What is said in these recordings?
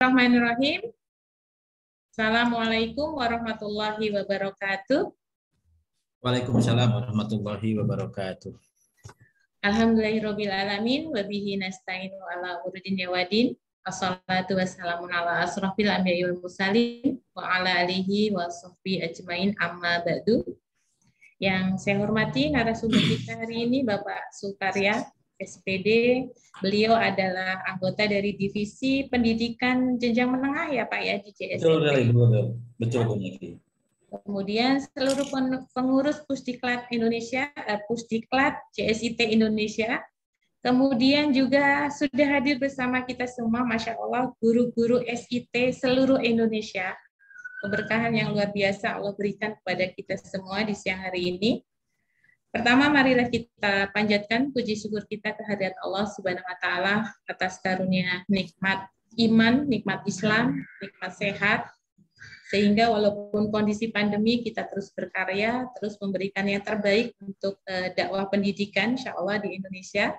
Bismillahirrahmanirrahim. Assalamualaikum warahmatullahi wabarakatuh. Waalaikumsalam warahmatullahi wabarakatuh. Alhamdulillahirabbil alamin wa bihi nasta'inu ala umuri wadin. Assalatu wassalamu ala asrofil anbiya'i wal mursalin wa ala alihi wa sahbihi ajmain amma ba'du. Yang saya hormati narasumber kita hari ini Bapak Sukarya SPD. Beliau adalah anggota dari Divisi Pendidikan Jenjang Menengah ya Pak ya di CSIT. Betul. Kemudian seluruh pengurus Pusdiklat Indonesia, Pusdiklat CSIT Indonesia. Kemudian juga sudah hadir bersama kita semua, Masya Allah, guru-guru SIT seluruh Indonesia. Keberkahan yang luar biasa Allah berikan kepada kita semua di siang hari ini. Pertama, marilah kita panjatkan puji syukur kita kehadirat Allah Subhanahu wa Ta'ala atas karunia nikmat iman, nikmat Islam, nikmat sehat, sehingga walaupun kondisi pandemi kita terus berkarya, terus memberikan yang terbaik untuk dakwah pendidikan, insya Allah di Indonesia.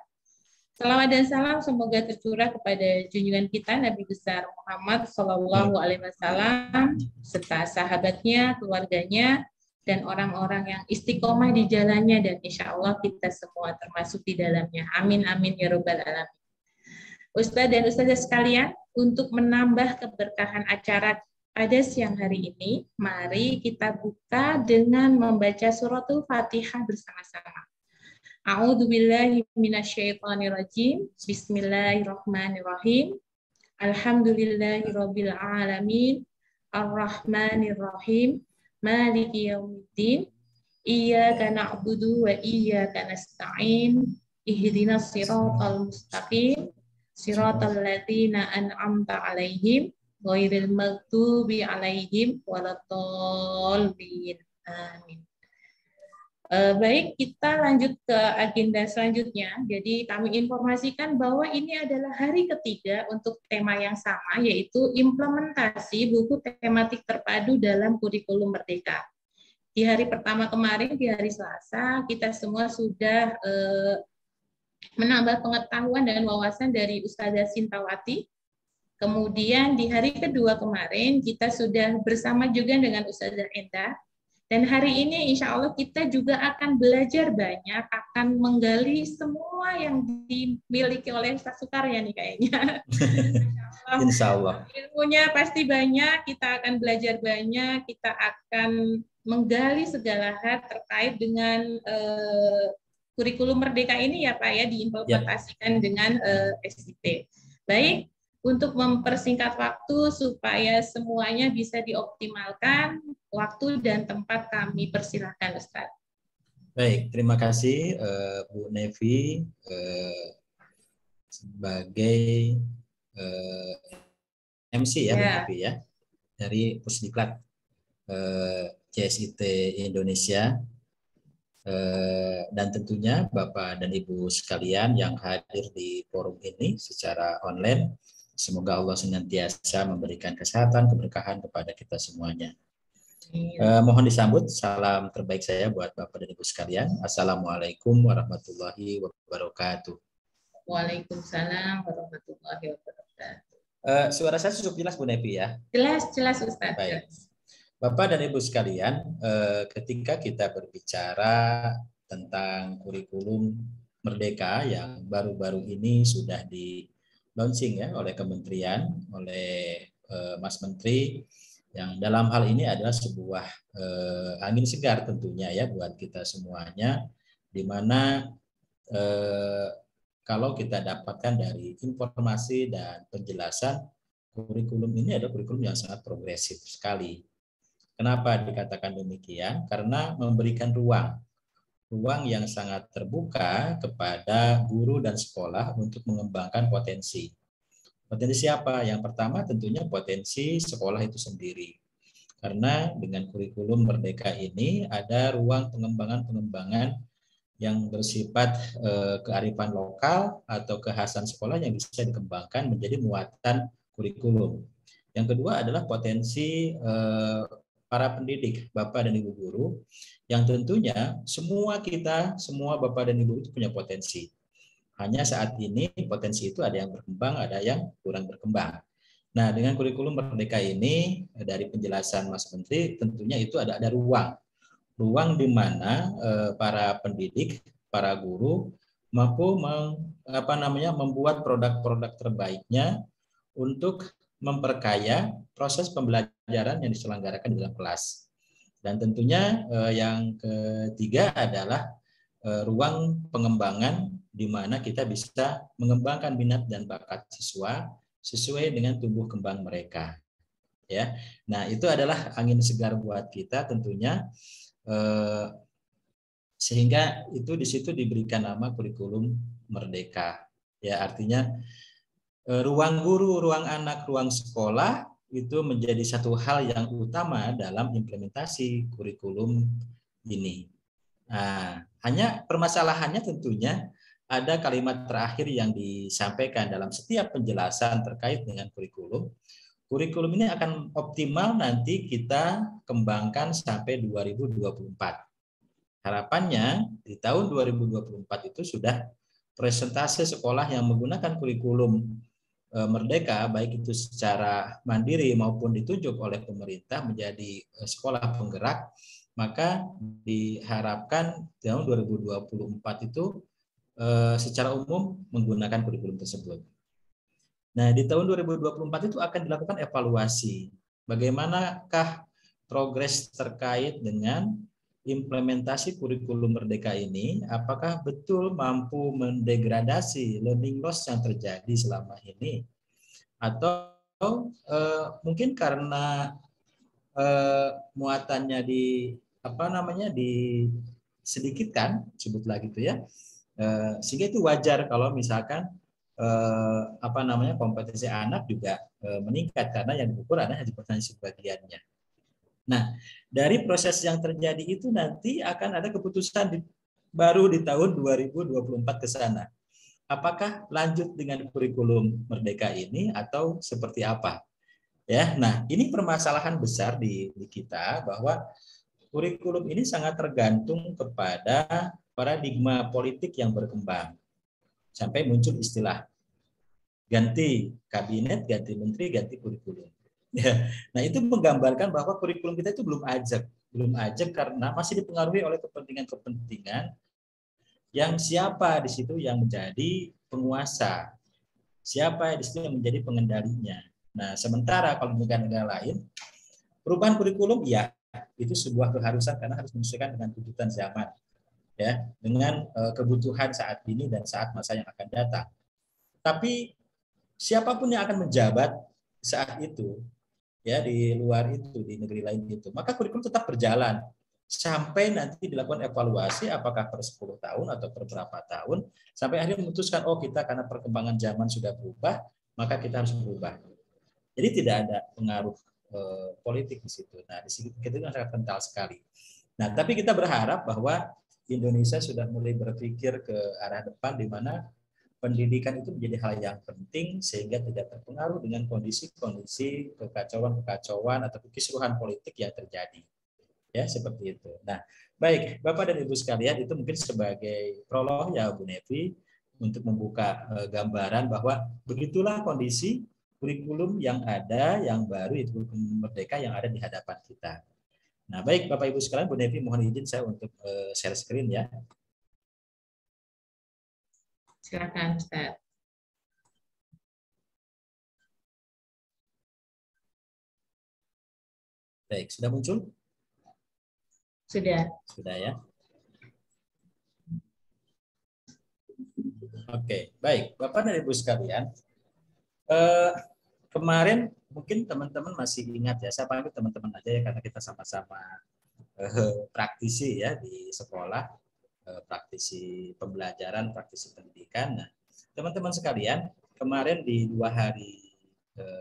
Salawat dan salam semoga tercurah kepada junjungan kita Nabi besar Muhammad Sallallahu Alaihi Wasallam serta sahabatnya, keluarganya, dan orang-orang yang istiqomah di jalannya, dan insya Allah kita semua termasuk di dalamnya. Amin, amin, ya Rabbal Alamin. Ustadz dan Ustazah sekalian, untuk menambah keberkahan acara pada siang hari ini, mari kita buka dengan membaca suratul Fatihah bersama-sama. A'udzu billahi minasyaitonir rajim. Bismillahirrahmanirrahim. Alhamdulillahirabbil alamin. Arrahmanir rahim. Maliki yaumiddin. Iyyaka na'budu wa iyyaka nasta'in. Ihdinas siratal mustaqim. Siratal ladzina an'amta 'alaihim ghairil maghdubi 'alaihim waladdallin. Amin. Baik, kita lanjut ke agenda selanjutnya. Jadi kami informasikan bahwa ini adalah hari ketiga untuk tema yang sama, yaitu implementasi buku tematik terpadu dalam kurikulum Merdeka. Di hari pertama kemarin, di hari Selasa, kita semua sudah menambah pengetahuan dan wawasan dari Ustazah Sintawati. Kemudian di hari kedua kemarin, kita sudah bersama juga dengan Ustazah Enda. Dan hari ini insya Allah kita juga akan belajar banyak, akan menggali semua yang dimiliki oleh Ustaz Sukarya nih kayaknya. Insya Allah. Ilmunya pasti banyak, kita akan belajar banyak, kita akan menggali segala hal terkait dengan kurikulum Merdeka ini ya Pak ya, diimplementasikan dengan SIP. Baik. Untuk mempersingkat waktu supaya semuanya bisa dioptimalkan, waktu dan tempat kami persilahkan Ustaz. Baik, terima kasih Bu Nevi sebagai MC ya, Bu Nevi ya, dari Pusdiklat CSIT Indonesia. Dan tentunya Bapak dan Ibu sekalian yang hadir di forum ini secara online. Semoga Allah senantiasa memberikan kesehatan, keberkahan kepada kita semuanya. Mohon disambut salam terbaik saya buat Bapak dan Ibu sekalian. Assalamualaikum warahmatullahi wabarakatuh. Waalaikumsalam warahmatullahi wabarakatuh. Suara saya cukup jelas Bu Nevi ya? Jelas Ustaz. Baik. Bapak dan Ibu sekalian, ketika kita berbicara tentang kurikulum Merdeka yang baru-baru ini sudah di launching ya oleh kementerian, oleh Mas Menteri, yang dalam hal ini adalah sebuah angin segar tentunya ya buat kita semuanya, di mana kalau kita dapatkan dari informasi dan penjelasan, kurikulum ini adalah kurikulum yang sangat progresif sekali. Kenapa dikatakan demikian? Karena memberikan ruang yang sangat terbuka kepada guru dan sekolah untuk mengembangkan potensi. Potensi apa? Yang pertama tentunya potensi sekolah itu sendiri. Karena dengan kurikulum Merdeka ini ada ruang pengembangan yang bersifat kearifan lokal atau kekhasan sekolah yang bisa dikembangkan menjadi muatan kurikulum. Yang kedua adalah potensi para pendidik, Bapak dan Ibu guru, yang tentunya semua Bapak dan Ibu itu punya potensi. Hanya saat ini potensi itu ada yang berkembang, ada yang kurang berkembang. Nah, dengan kurikulum Merdeka ini dari penjelasan Mas Menteri tentunya itu ada ruang di mana para pendidik, para guru mampu membuat produk-produk terbaiknya untuk memperkaya proses pembelajaran yang diselenggarakan di dalam kelas. Dan tentunya yang ketiga adalah ruang pengembangan di mana kita bisa mengembangkan minat dan bakat siswa sesuai dengan tumbuh kembang mereka. Ya, nah itu adalah angin segar buat kita tentunya, sehingga itu di situ diberikan nama kurikulum Merdeka. Ya, artinya ruang guru, ruang anak, ruang sekolah itu menjadi satu hal yang utama dalam implementasi kurikulum ini. Nah, hanya permasalahannya tentunya ada kalimat terakhir yang disampaikan dalam setiap penjelasan terkait dengan kurikulum. Kurikulum ini akan optimal nanti kita kembangkan sampai 2024. Harapannya di tahun 2024 itu sudah presentase sekolah yang menggunakan kurikulum Merdeka, baik itu secara mandiri maupun ditunjuk oleh pemerintah menjadi sekolah penggerak, maka diharapkan tahun 2024 itu secara umum menggunakan kurikulum tersebut. Nah, di tahun 2024 itu akan dilakukan evaluasi. Bagaimanakah progres terkait dengan implementasi kurikulum Merdeka ini, apakah betul mampu mendegradasi learning loss yang terjadi selama ini, atau mungkin karena muatannya disedikitkan, sebutlah gitu ya, sehingga itu wajar kalau misalkan kompetensi anak juga meningkat karena yang diukur adalah kompetensi bagiannya. Nah, dari proses yang terjadi itu nanti akan ada keputusan baru di tahun 2024 ke sana. Apakah lanjut dengan kurikulum Merdeka ini atau seperti apa? Ya, nah ini permasalahan besar di kita bahwa kurikulum ini sangat tergantung kepada paradigma politik yang berkembang. Sampai muncul istilah ganti kabinet, ganti menteri, ganti kurikulum. Ya, nah itu menggambarkan bahwa kurikulum kita itu belum ajak karena masih dipengaruhi oleh kepentingan-kepentingan yang siapa di situ yang menjadi penguasa, siapa di situ yang menjadi pengendalinya. Nah, sementara kalau di negara lain, perubahan kurikulum ya itu sebuah keharusan karena harus menyesuaikan dengan tuntutan zaman, ya, dengan kebutuhan saat ini dan saat masa yang akan datang. Tapi siapapun yang akan menjabat saat itu, ya di luar itu, di negeri lain itu, maka kurikulum tetap berjalan sampai nanti dilakukan evaluasi apakah per 10 tahun atau per berapa tahun, sampai akhirnya memutuskan, oh kita karena perkembangan zaman sudah berubah, maka kita harus berubah. Jadi tidak ada pengaruh politik di situ. Nah, di situ itu sangat kental sekali. Nah, tapi kita berharap bahwa Indonesia sudah mulai berpikir ke arah depan di mana pendidikan itu menjadi hal yang penting sehingga tidak terpengaruh dengan kondisi-kondisi kekacauan atau kekisruhan politik yang terjadi. Ya, seperti itu. Nah, baik, Bapak dan Ibu sekalian, itu mungkin sebagai prolog ya Bu Nevi untuk membuka gambaran bahwa begitulah kondisi kurikulum yang ada, yang baru itu kurikulum Merdeka yang ada di hadapan kita. Nah, baik Bapak Ibu sekalian, Bu Nevi mohon izin saya untuk share screen ya. Silakan Ustaz. Baik, sudah muncul? Sudah. Sudah ya. Oke, baik. Bapak dan Ibu sekalian, kemarin mungkin teman-teman masih ingat ya, saya panggil teman-teman aja ya karena kita sama-sama praktisi ya di sekolah, praktisi pembelajaran, praktisi pendidikan. Nah, teman-teman sekalian, kemarin di 2 hari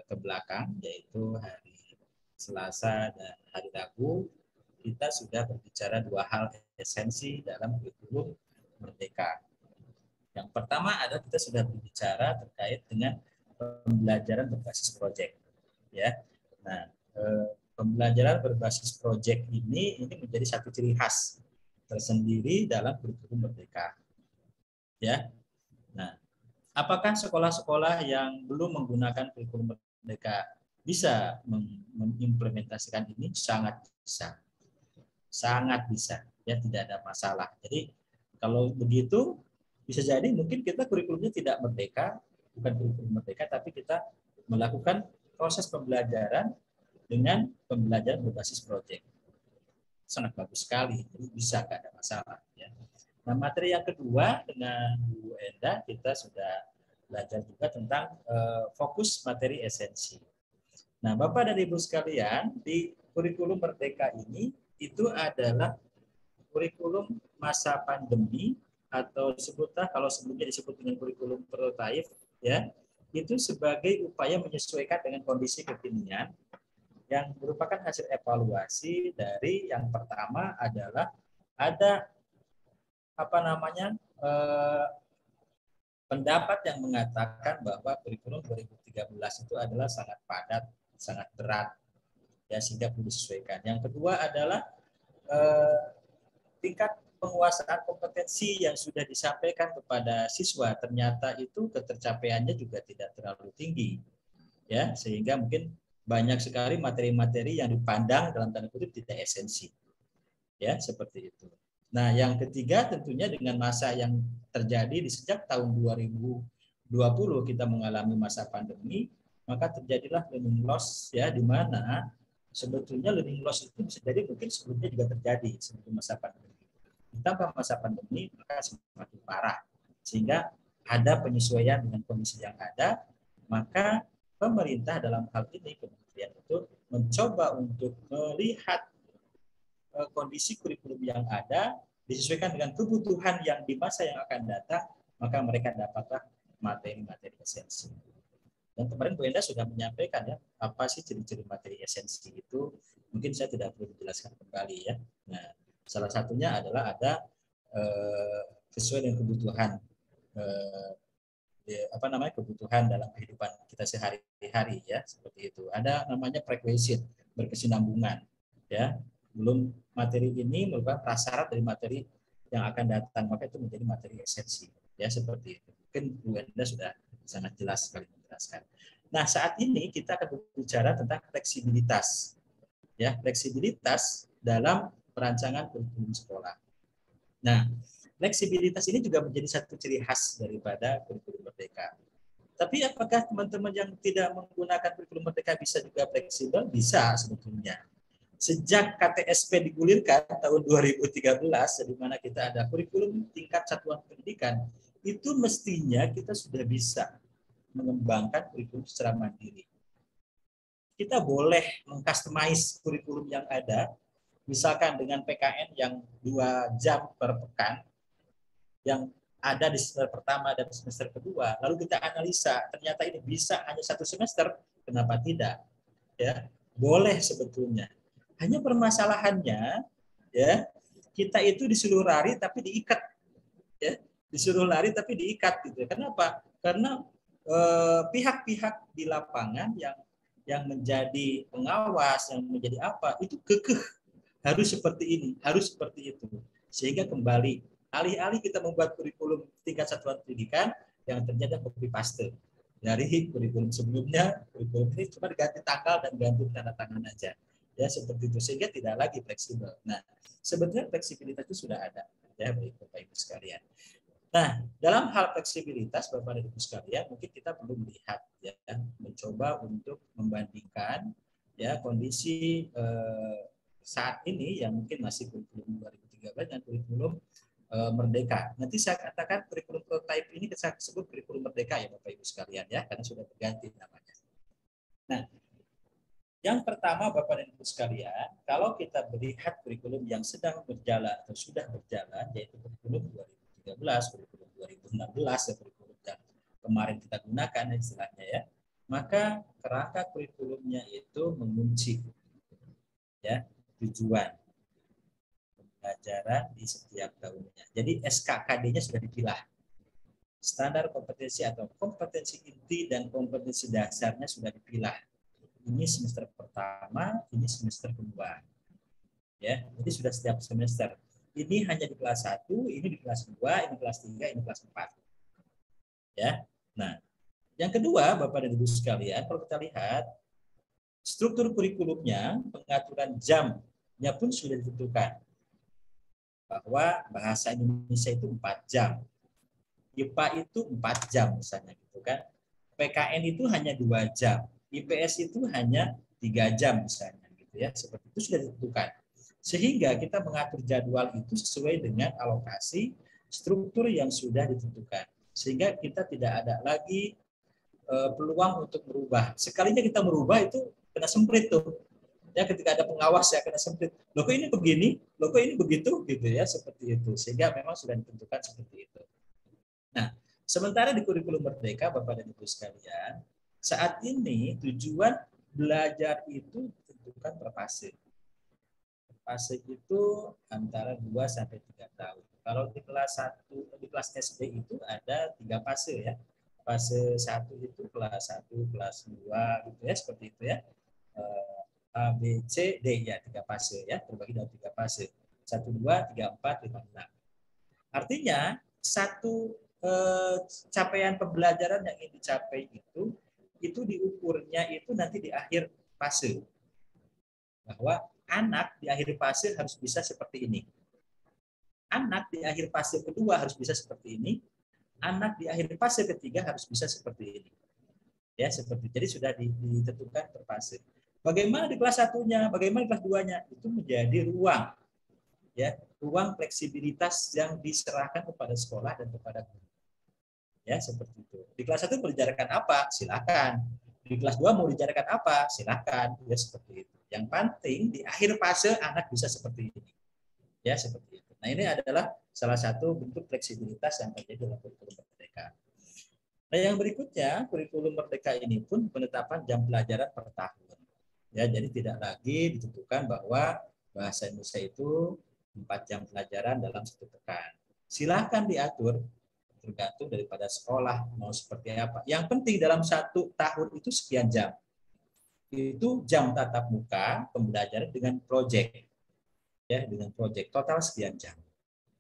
ke belakang, yaitu hari Selasa dan hari Rabu, kita sudah berbicara 2 hal esensi dalam kurikulum Merdeka. Yang pertama adalah kita sudah berbicara terkait dengan pembelajaran berbasis proyek, ya. Nah, pembelajaran berbasis proyek ini menjadi satu ciri khas tersendiri dalam kurikulum Merdeka, ya. Nah, apakah sekolah-sekolah yang belum menggunakan kurikulum mereka bisa mengimplementasikan ini sangat bisa, ya tidak ada masalah. Jadi kalau begitu bisa jadi mungkin kita kurikulumnya tidak merdeka, bukan kurikulum merdeka, tapi kita melakukan proses pembelajaran dengan pembelajaran berbasis proyek. Sangat bagus sekali, jadi bisa, nggak ada masalah. Ya. Nah, materi yang kedua dengan Bu Enda kita sudah belajar juga tentang fokus materi esensi. Nah, Bapak dan Ibu sekalian, di kurikulum Merdeka ini itu adalah kurikulum masa pandemi atau sebutlah kalau sebelumnya disebut dengan kurikulum prototipe, ya, itu sebagai upaya menyesuaikan dengan kondisi kekinian yang merupakan hasil evaluasi dari yang pertama adalah ada pendapat yang mengatakan bahwa kurikulum 2013 itu adalah sangat padat, sangat berat, ya, sehingga perlu disesuaikan. Yang kedua adalah tingkat penguasaan kompetensi yang sudah disampaikan kepada siswa ternyata itu ketercapaiannya juga tidak terlalu tinggi, ya, sehingga mungkin banyak sekali materi-materi yang dipandang dalam tanda kutip tidak esensi, ya, seperti itu. Nah, yang ketiga tentunya dengan masa yang terjadi di sejak tahun 2020 kita mengalami masa pandemi, maka terjadilah learning loss, ya, di mana sebetulnya learning loss itu bisa jadi mungkin sebelumnya juga terjadi sebelum masa pandemi. Ditambah masa pandemi maka semakin parah, sehingga ada penyesuaian dengan kondisi yang ada, maka pemerintah dalam hal ini kemudian itu mencoba untuk melihat kondisi kurikulum yang ada disesuaikan dengan kebutuhan yang di masa yang akan datang, maka mereka dapatlah materi-materi esensi. Dan kemarin Bu Enda sudah menyampaikan, ya, apa sih ciri-ciri materi esensi itu, mungkin saya tidak perlu menjelaskan kembali, ya. Nah, salah satunya adalah ada sesuai dengan kebutuhan kebutuhan dalam kehidupan kita sehari-hari, ya, seperti itu. Ada namanya prerequisite, berkesinambungan, ya. Belum materi ini merupakan prasyarat dari materi yang akan datang, maka itu menjadi materi esensi, ya, seperti itu. Mungkin Bu Enda sudah sangat jelas sekali menjelaskan. Nah, saat ini kita akan berbicara tentang fleksibilitas, ya, fleksibilitas dalam perancangan kurikulum sekolah. Nah, fleksibilitas ini juga menjadi satu ciri khas daripada kurikulum Merdeka. Tapi apakah teman-teman yang tidak menggunakan kurikulum Merdeka bisa juga fleksibel? Bisa sebetulnya. Sejak KTSP digulirkan tahun 2013, di mana kita ada kurikulum tingkat satuan pendidikan, itu mestinya kita sudah bisa mengembangkan kurikulum secara mandiri. Kita boleh mengcustomize kurikulum yang ada, misalkan dengan PKN yang 2 jam per pekan, yang ada di semester pertama dan semester kedua, lalu kita analisa, ternyata ini bisa hanya 1 semester, kenapa tidak? Ya, boleh sebetulnya. Hanya permasalahannya, ya, kita itu disuruh lari tapi diikat, ya, disuruh lari tapi diikat, gitu. Kenapa? Karena pihak-pihak di lapangan yang menjadi pengawas, yang menjadi apa, itu kekeh harus seperti ini, harus seperti itu, sehingga kembali alih-alih kita membuat kurikulum tingkat satuan pendidikan yang ternyata copy paste dari kurikulum sebelumnya, kurikulum ini cuma diganti tanggal dan ganti tanda tangan aja, ya, seperti itu, sehingga tidak lagi fleksibel. Nah, sebetulnya fleksibilitas itu sudah ada, ya, Bapak Ibu sekalian. Nah, dalam hal fleksibilitas Bapak dan Ibu sekalian, mungkin kita perlu melihat, ya, mencoba untuk membandingkan, ya, kondisi saat ini yang mungkin masih kurikulum 2013 dan kurikulum Merdeka. Nanti saya katakan kurikulum prototipe ini saya sebut kurikulum Merdeka, ya, Bapak Ibu sekalian, ya, karena sudah berganti namanya. Nah, yang pertama Bapak dan Ibu sekalian, kalau kita melihat kurikulum yang sedang berjalan atau sudah berjalan, yaitu kurikulum 2013, kurikulum 2016, ya, kurikulum yang kemarin kita gunakan istilahnya, ya, maka kerangka kurikulumnya itu mengunci, ya, tujuan pembelajaran di setiap tahunnya. Jadi SKKD-nya sudah dipilah. Standar kompetensi atau kompetensi inti dan kompetensi dasarnya sudah dipilah. Ini semester pertama, ini semester kedua. Ya, jadi sudah setiap semester. Ini hanya di kelas 1, ini di kelas 2, ini kelas 3, ini kelas 4. Ya. Nah, Yang kedua, Bapak dan Ibu sekalian, kalau kita lihat struktur kurikulumnya, pengaturan jamnya pun sudah ditentukan bahwa bahasa Indonesia itu 4 jam, IPA itu 4 jam misalnya gitu kan. PKN itu hanya 2 jam, IPS itu hanya 3 jam misalnya gitu ya. Seperti itu sudah ditentukan. Sehingga kita mengatur jadwal itu sesuai dengan alokasi struktur yang sudah ditentukan. Sehingga kita tidak ada lagi peluang untuk merubah. Sekalinya kita merubah itu kena semprit tuh. Ya, ketika ada pengawas ya kena semprit. Loh kok ini begini? Loh kok ini begitu? Gitu ya, seperti itu. Sehingga memang sudah ditentukan seperti itu. Nah, sementara di kurikulum Merdeka, Bapak dan Ibu sekalian, saat ini tujuan belajar itu ditentukan per fase. Fase itu antara 2 sampai 3 tahun. Kalau di kelas 1, di kelas SD itu ada 3 fase ya. Fase 1 itu kelas 1, kelas 2 gitu ya, seperti itu ya. A, B, C, D ya, 3 fase ya, terbagi dalam 3 fase. 1, 2, 3, 4, 5, 6. Artinya satu capaian pembelajaran yang ingin dicapai itu diukurnya itu nanti di akhir fase. Bahwa anak di akhir fase harus bisa seperti ini. Anak di akhir fase kedua harus bisa seperti ini. Anak di akhir fase ketiga harus bisa seperti ini. Ya, seperti jadi sudah ditentukan per fase. Bagaimana di kelas 1-nya, bagaimana di kelas 2-nya, itu menjadi ruang ya, ruang fleksibilitas yang diserahkan kepada sekolah dan kepada guru. Ya, seperti itu. Di kelas 1 mau diajarkan apa? Silakan. Di kelas 2 mau diajarkan apa? Silakan. Ya, seperti itu. Yang penting di akhir fase anak bisa seperti ini. Ya, seperti itu. Nah, ini adalah salah satu bentuk fleksibilitas yang terjadi dalam kurikulum Merdeka. Nah, yang berikutnya, kurikulum Merdeka ini pun penetapan jam pelajaran per tahun. Ya, jadi tidak lagi ditentukan bahwa bahasa Indonesia itu 4 jam pelajaran dalam 1 pekan. Silahkan diatur tergantung daripada sekolah mau seperti apa. Yang penting dalam 1 tahun itu sekian jam. Itu jam tatap muka pembelajaran dengan proyek. Ya, dengan proyek total sekian jam.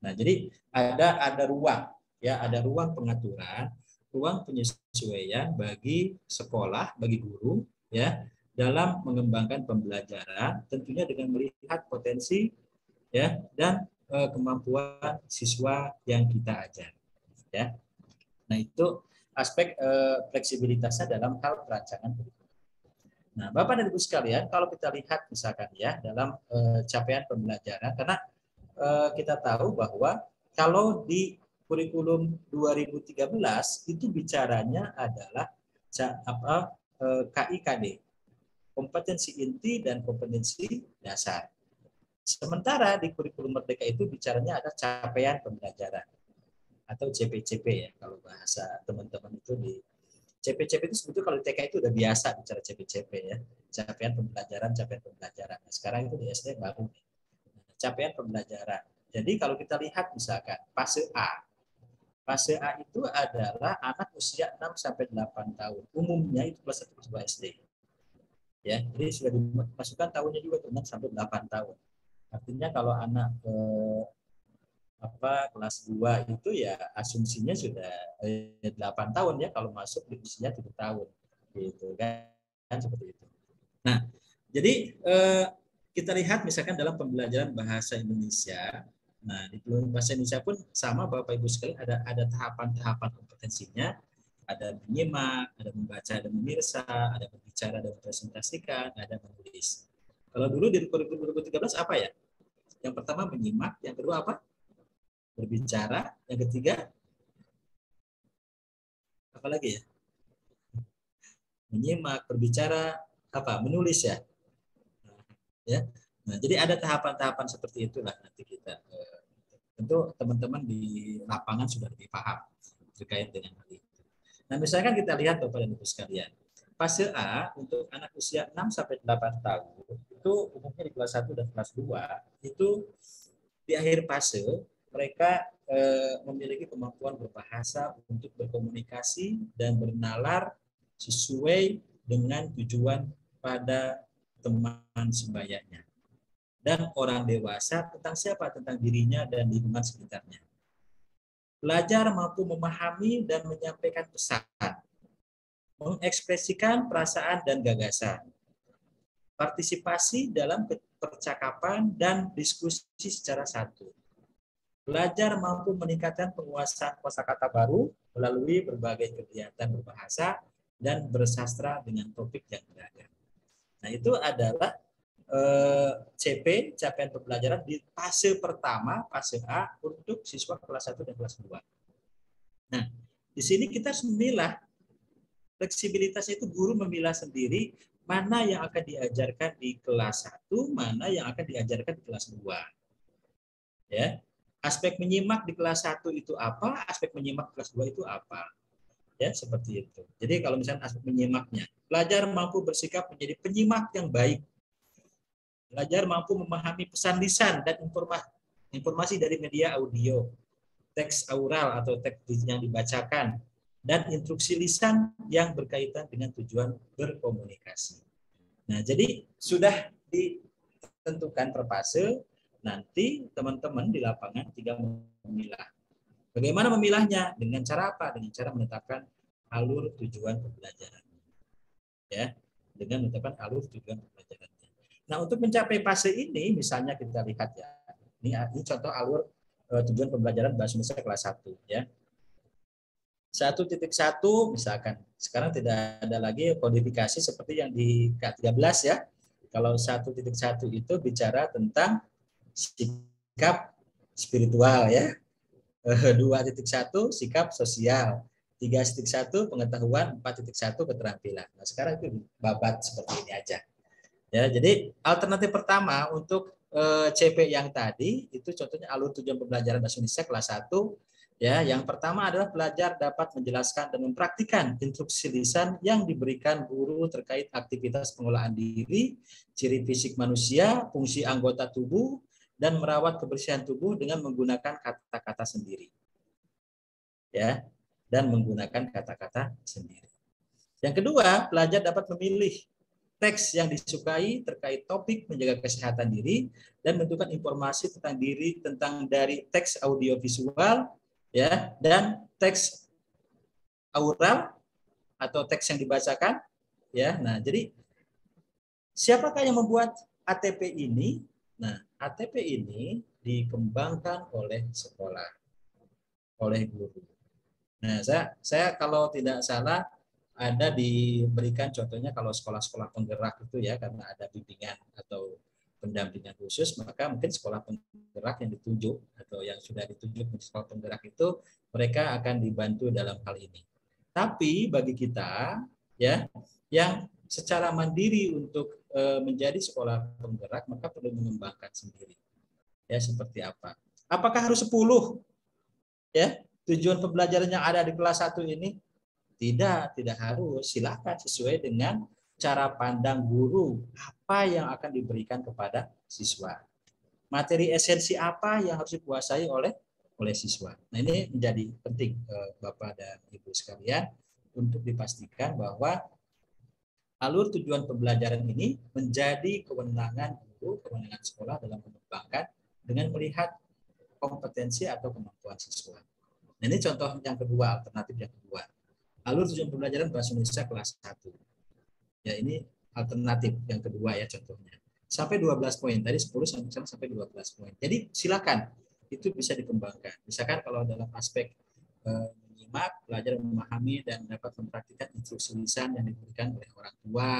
Nah, jadi ada ruang ya, ada ruang pengaturan, ruang penyesuaian bagi sekolah, bagi guru ya dalam mengembangkan pembelajaran tentunya dengan melihat potensi ya dan kemampuan siswa yang kita ajar ya. Nah, itu aspek fleksibilitasnya dalam hal perancangan kurikulum. Nah, Bapak dan Ibu sekalian, kalau kita lihat misalkan ya dalam capaian pembelajaran, karena kita tahu bahwa kalau di kurikulum 2013 itu bicaranya adalah KIKD, kompetensi inti dan kompetensi dasar. Sementara di kurikulum Merdeka itu bicaranya ada capaian pembelajaran atau CPCP ya, kalau bahasa teman-teman itu di CPCP itu sebetulnya kalau di TK itu udah biasa bicara CPCP ya, capaian pembelajaran. Nah, sekarang itu di SD baru capaian pembelajaran. Jadi kalau kita lihat misalkan fase A. Fase A itu adalah anak usia 6 sampai 8 tahun. Umumnya itu kelas 1 kelas 2 SD. Ya, jadi sudah dimasukkan tahunnya juga 6 sampai 8 tahun. Artinya kalau anak kelas 2 itu ya asumsinya sudah 8 tahun ya kalau masuk di usia 7 tahun. Gitu kan seperti itu. Nah, jadi kita lihat misalkan dalam pembelajaran bahasa Indonesia. Nah, di pembelajaran bahasa Indonesia pun sama Bapak Ibu sekalian ada tahapan-tahapan kompetensinya. Ada menyimak, ada membaca, ada memirsa, ada berbicara, ada presentasikan, ada menulis. Kalau dulu di kurikulum 2013 apa ya? Yang pertama menyimak, yang kedua apa? Berbicara, yang ketiga apa lagi ya? Menyimak, berbicara, apa? Menulis ya. Ya. Nah, jadi ada tahapan-tahapan seperti itulah nanti kita tentu teman-teman di lapangan sudah lebih paham terkait dengan hal itu. Nah, misalkan kita lihat Bapak dan Ibu sekalian. Fase A untuk anak usia 6 sampai 8 tahun itu umumnya di kelas 1 dan kelas 2 itu di akhir fase mereka memiliki kemampuan berbahasa untuk berkomunikasi dan bernalar sesuai dengan tujuan pada teman sebayanya. Dan orang dewasa tentang siapa? Tentang dirinya dan lingkungan sekitarnya. Belajar mampu memahami dan menyampaikan pesan mengekspresikan perasaan dan gagasan, partisipasi dalam percakapan dan diskusi secara satu. Belajar mampu meningkatkan penguasaan kosakata baru melalui berbagai kegiatan berbahasa dan bersastra dengan topik yang beragam. Nah, itu adalah CP, capaian pembelajaran di fase pertama, fase A untuk siswa kelas 1 dan kelas 2. Nah, di sini kita harus memilah. Fleksibilitas itu guru memilah sendiri mana yang akan diajarkan di kelas 1, mana yang akan diajarkan di kelas 2. Ya. Aspek menyimak di kelas 1 itu apa, aspek menyimak di kelas 2 itu apa. Ya, seperti itu. Jadi kalau misalnya aspek menyimaknya, belajar mampu bersikap menjadi penyimak yang baik. Belajar mampu memahami pesan lisan dan informasi dari media audio, teks aural atau teks yang dibacakan, dan instruksi lisan yang berkaitan dengan tujuan berkomunikasi. Nah, jadi sudah ditentukan per fase, nanti teman-teman di lapangan tinggal memilah. Bagaimana memilahnya? Dengan cara apa? Dengan cara menetapkan alur tujuan pembelajaran. Ya, dengan menetapkan alur tujuan pembelajaran. Nah, untuk mencapai fase ini, misalnya kita lihat ya, ini contoh alur tujuan pembelajaran bahasa Indonesia kelas 1 ya. 1.1 misalkan, sekarang tidak ada lagi kodifikasi seperti yang di K13 ya. Kalau 1.1 itu bicara tentang sikap spiritual ya. 2.1 sikap sosial. 3.1 pengetahuan, 4.1 keterampilan. Nah, sekarang itu babat seperti ini aja. Ya, jadi alternatif pertama untuk CP yang tadi itu contohnya alur tujuan pembelajaran bahasa Indonesia kelas 1 ya. Yang pertama adalah pelajar dapat menjelaskan dan mempraktikkan instruksi lisan yang diberikan guru terkait aktivitas pengolahan diri, ciri fisik manusia, fungsi anggota tubuh dan merawat kebersihan tubuh dengan menggunakan kata-kata sendiri. Ya, dan menggunakan kata-kata sendiri. Yang kedua, pelajar dapat memilih teks yang disukai terkait topik menjaga kesehatan diri dan menentukan informasi tentang diri tentang dari teks audiovisual ya dan teks aural atau teks yang dibacakan ya. Nah, jadi siapakah yang membuat ATP ini? Nah, ATP ini dikembangkan oleh sekolah, oleh guru. Nah, saya kalau tidak salah ada diberikan contohnya kalau sekolah-sekolah penggerak itu ya, karena ada bimbingan atau pendampingan khusus, maka mungkin sekolah penggerak yang ditunjuk atau yang sudah ditunjuk menjadi sekolah penggerak itu mereka akan dibantu dalam hal ini. Tapi bagi kita ya yang secara mandiri untuk menjadi sekolah penggerak maka perlu mengembangkan sendiri. Ya, seperti apa? Apakah harus 10 ya tujuan pembelajaran yang ada di kelas 1 ini? Tidak harus. Silakan sesuai dengan cara pandang guru apa yang akan diberikan kepada siswa. Materi esensi apa yang harus dikuasai oleh siswa. Nah, ini menjadi penting Bapak dan Ibu sekalian untuk dipastikan bahwa alur tujuan pembelajaran ini menjadi kewenangan guru, kewenangan sekolah dalam mengembangkan dengan melihat kompetensi atau kemampuan siswa. Nah, ini contoh yang kedua, alternatif yang kedua. Alur tujuan pembelajaran bahasa Indonesia kelas 1. Ya, ini alternatif yang kedua ya contohnya. Sampai 12 poin. Tadi 10 sampai 12 poin. Jadi silakan itu bisa dikembangkan. Misalkan kalau dalam aspek menyimak, belajar memahami dan dapat mempraktikkan instruksi lisan yang diberikan oleh orang tua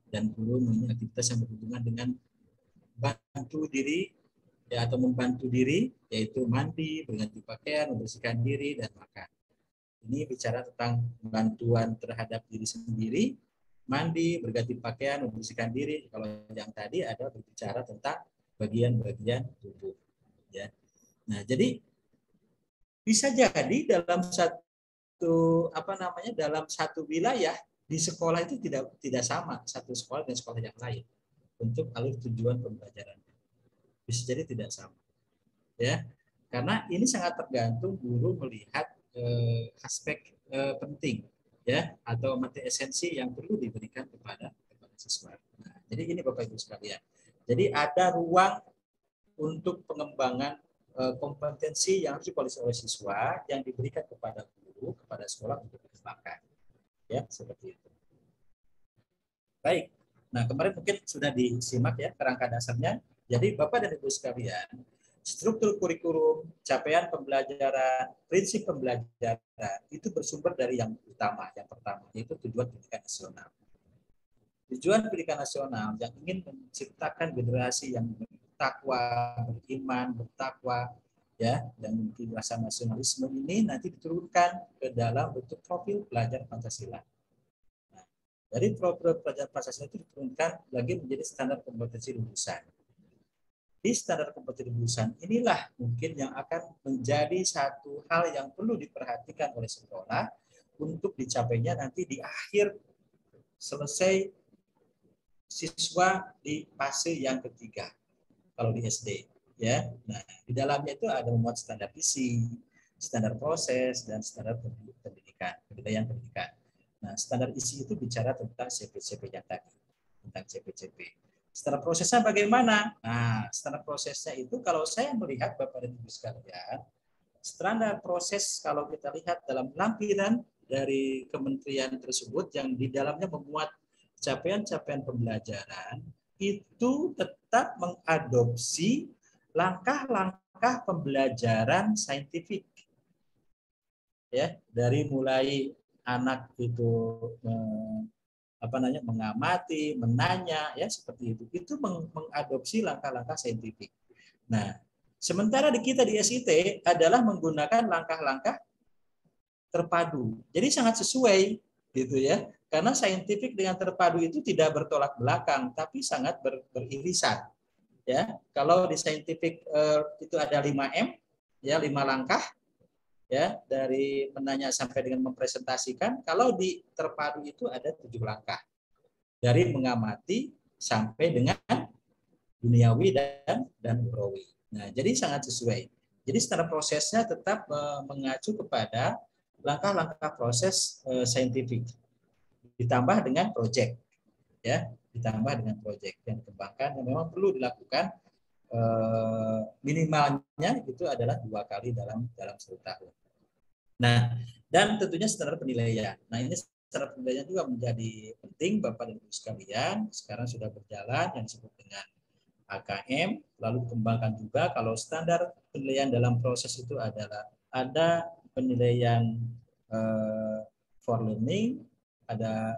dan guru mengenai aktivitas yang berhubungan dengan bantu diri ya atau membantu diri yaitu mandi, berganti pakaian, membersihkan diri dan makan. Ini bicara tentang bantuan terhadap diri sendiri, mandi, berganti pakaian, membersihkan diri. Kalau yang tadi ada berbicara tentang bagian-bagian tubuh. Ya. Nah, jadi bisa jadi dalam satu wilayah di sekolah itu tidak sama satu sekolah dan sekolah yang lain untuk alur tujuan pembelajaran. Bisa jadi tidak sama. Ya. Karena ini sangat tergantung guru melihat aspek penting ya atau materi esensi yang perlu diberikan kepada siswa. Nah, jadi ini Bapak Ibu sekalian. Jadi ada ruang untuk pengembangan kompetensi yang harus dikuasai oleh siswa yang diberikan kepada guru, kepada sekolah untuk dikembangkan. Ya, seperti itu. Baik. Nah, kemarin mungkin sudah disimak ya kerangka dasarnya. Jadi Bapak dan Ibu sekalian, struktur kurikulum, capaian pembelajaran, prinsip pembelajaran itu bersumber dari yang utama, yang pertama, yaitu tujuan pendidikan nasional. Tujuan pendidikan nasional yang ingin menciptakan generasi yang bertakwa, beriman, bertakwa, ya, dan memiliki rasa nasionalisme ini nanti diturunkan ke dalam bentuk profil pelajar Pancasila. Nah, dari profil pelajar Pancasila itu diturunkan lagi menjadi standar kompetensi lulusan. Di standar kompetensi lulusan inilah mungkin yang akan menjadi satu hal yang perlu diperhatikan oleh sekolah untuk dicapainya nanti di akhir selesai siswa di fase yang ketiga kalau di SD, ya. Nah, di dalamnya itu ada memuat standar isi, standar proses, dan standar pendidikan, penilaian pendidikan. Nah, standar isi itu bicara tentang CP-CP-nya tadi, tentang CP-CP. Standar prosesnya bagaimana? Nah, standar prosesnya itu kalau saya melihat Bapak dan Ibu sekalian, standar proses kalau kita lihat dalam lampiran dari kementerian tersebut yang di dalamnya memuat capaian-capaian pembelajaran itu tetap mengadopsi langkah-langkah pembelajaran saintifik, ya, dari mulai anak itu mengamati, menanya, ya, seperti itu mengadopsi langkah-langkah saintifik. Nah, sementara di kita di SIT adalah menggunakan langkah-langkah terpadu, jadi sangat sesuai, gitu ya. Karena saintifik dengan terpadu itu tidak bertolak belakang, tapi sangat beririsan. Ya, kalau di saintifik itu ada 5M, ya, 5 langkah, ya, dari menanya sampai dengan mempresentasikan. Kalau di terpadu itu ada 7 langkah, dari mengamati sampai dengan duniawi dan ukhrawi. Nah, jadi sangat sesuai. Jadi secara prosesnya tetap mengacu kepada langkah-langkah proses saintifik. Ditambah dengan proyek, ya, ditambah dengan proyek yang dikembangkan yang memang perlu dilakukan minimalnya itu adalah 2 kali dalam 1 tahun. Nah, dan tentunya standar penilaian. Nah, ini standar penilaian juga menjadi penting Bapak dan Ibu sekalian. Sekarang sudah berjalan yang disebut dengan AKM, lalu dikembangkan juga kalau standar penilaian dalam proses itu adalah ada penilaian for learning, ada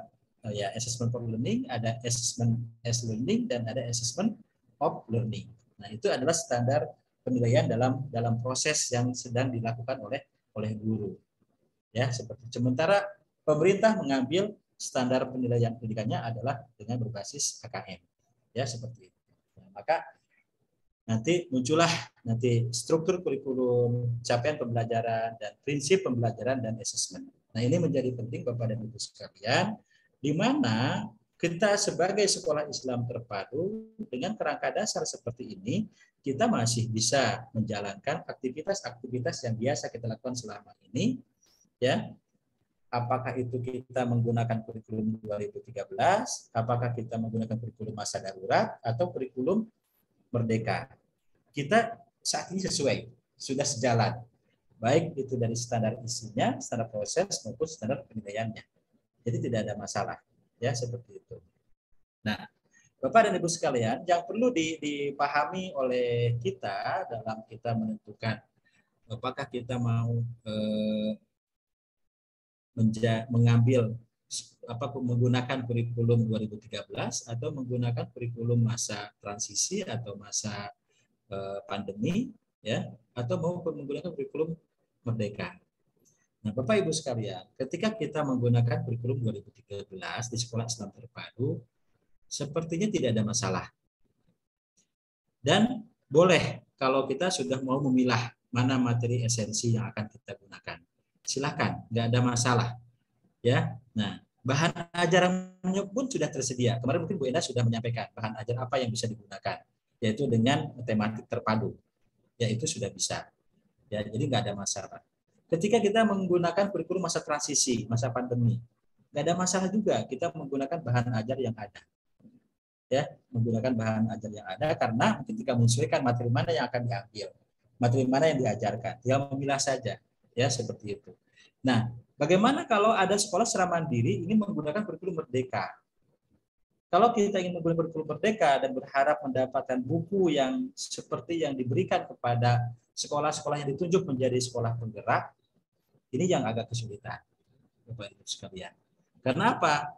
ya assessment for learning, ada assessment as learning, dan ada assessment of learning. Nah, itu adalah standar penilaian dalam proses yang sedang dilakukan oleh guru. Ya, seperti sementara pemerintah mengambil standar penilaian pendidikannya adalah dengan berbasis AKM. Ya, seperti itu. Nah, maka nanti muncullah nanti struktur kurikulum, capaian pembelajaran, dan prinsip pembelajaran dan asesmen. Nah, ini menjadi penting Bapak dan Ibu sekalian, di mana kita sebagai sekolah Islam terpadu dengan kerangka dasar seperti ini, kita masih bisa menjalankan aktivitas-aktivitas yang biasa kita lakukan selama ini, ya. Apakah itu kita menggunakan kurikulum 2013, apakah kita menggunakan kurikulum masa darurat, atau kurikulum merdeka. Kita saat ini sesuai, sudah sejalan. Baik itu dari standar isinya, standar proses, maupun standar penilaiannya. Jadi tidak ada masalah. Ya, seperti itu. Nah, Bapak dan Ibu sekalian, yang perlu dipahami oleh kita dalam kita menentukan apakah kita mau mengambil menggunakan kurikulum 2013 atau menggunakan kurikulum masa transisi atau masa pandemi, ya, atau mau menggunakan kurikulum merdeka. Nah, Bapak Ibu sekalian, ketika kita menggunakan kurikulum 2013 di Sekolah Islam Terpadu, sepertinya tidak ada masalah. Dan boleh kalau kita sudah mau memilah mana materi esensi yang akan kita gunakan. Silakan, nggak ada masalah. Ya, nah, bahan ajarannya pun sudah tersedia. Kemarin mungkin Bu Enda sudah menyampaikan bahan ajar apa yang bisa digunakan, yaitu dengan tematik terpadu. Ya, itu sudah bisa. Ya, jadi nggak ada masalah. Ketika kita menggunakan kurikulum masa transisi, masa pandemi, nggak ada masalah juga kita menggunakan bahan ajar yang ada. Ya, menggunakan bahan ajar yang ada karena ketika menyesuaikan materi mana yang akan diambil, materi mana yang diajarkan, tinggal memilah saja. Ya, seperti itu. Nah, Bagaimana kalau ada sekolah secara mandiri ingin menggunakan kurikulum Merdeka? Kalau kita ingin menggunakan kurikulum Merdeka dan berharap mendapatkan buku yang seperti yang diberikan kepada sekolah-sekolah yang ditunjuk menjadi sekolah penggerak, ini yang agak kesulitan, Bapak Ibu sekalian. Karena apa?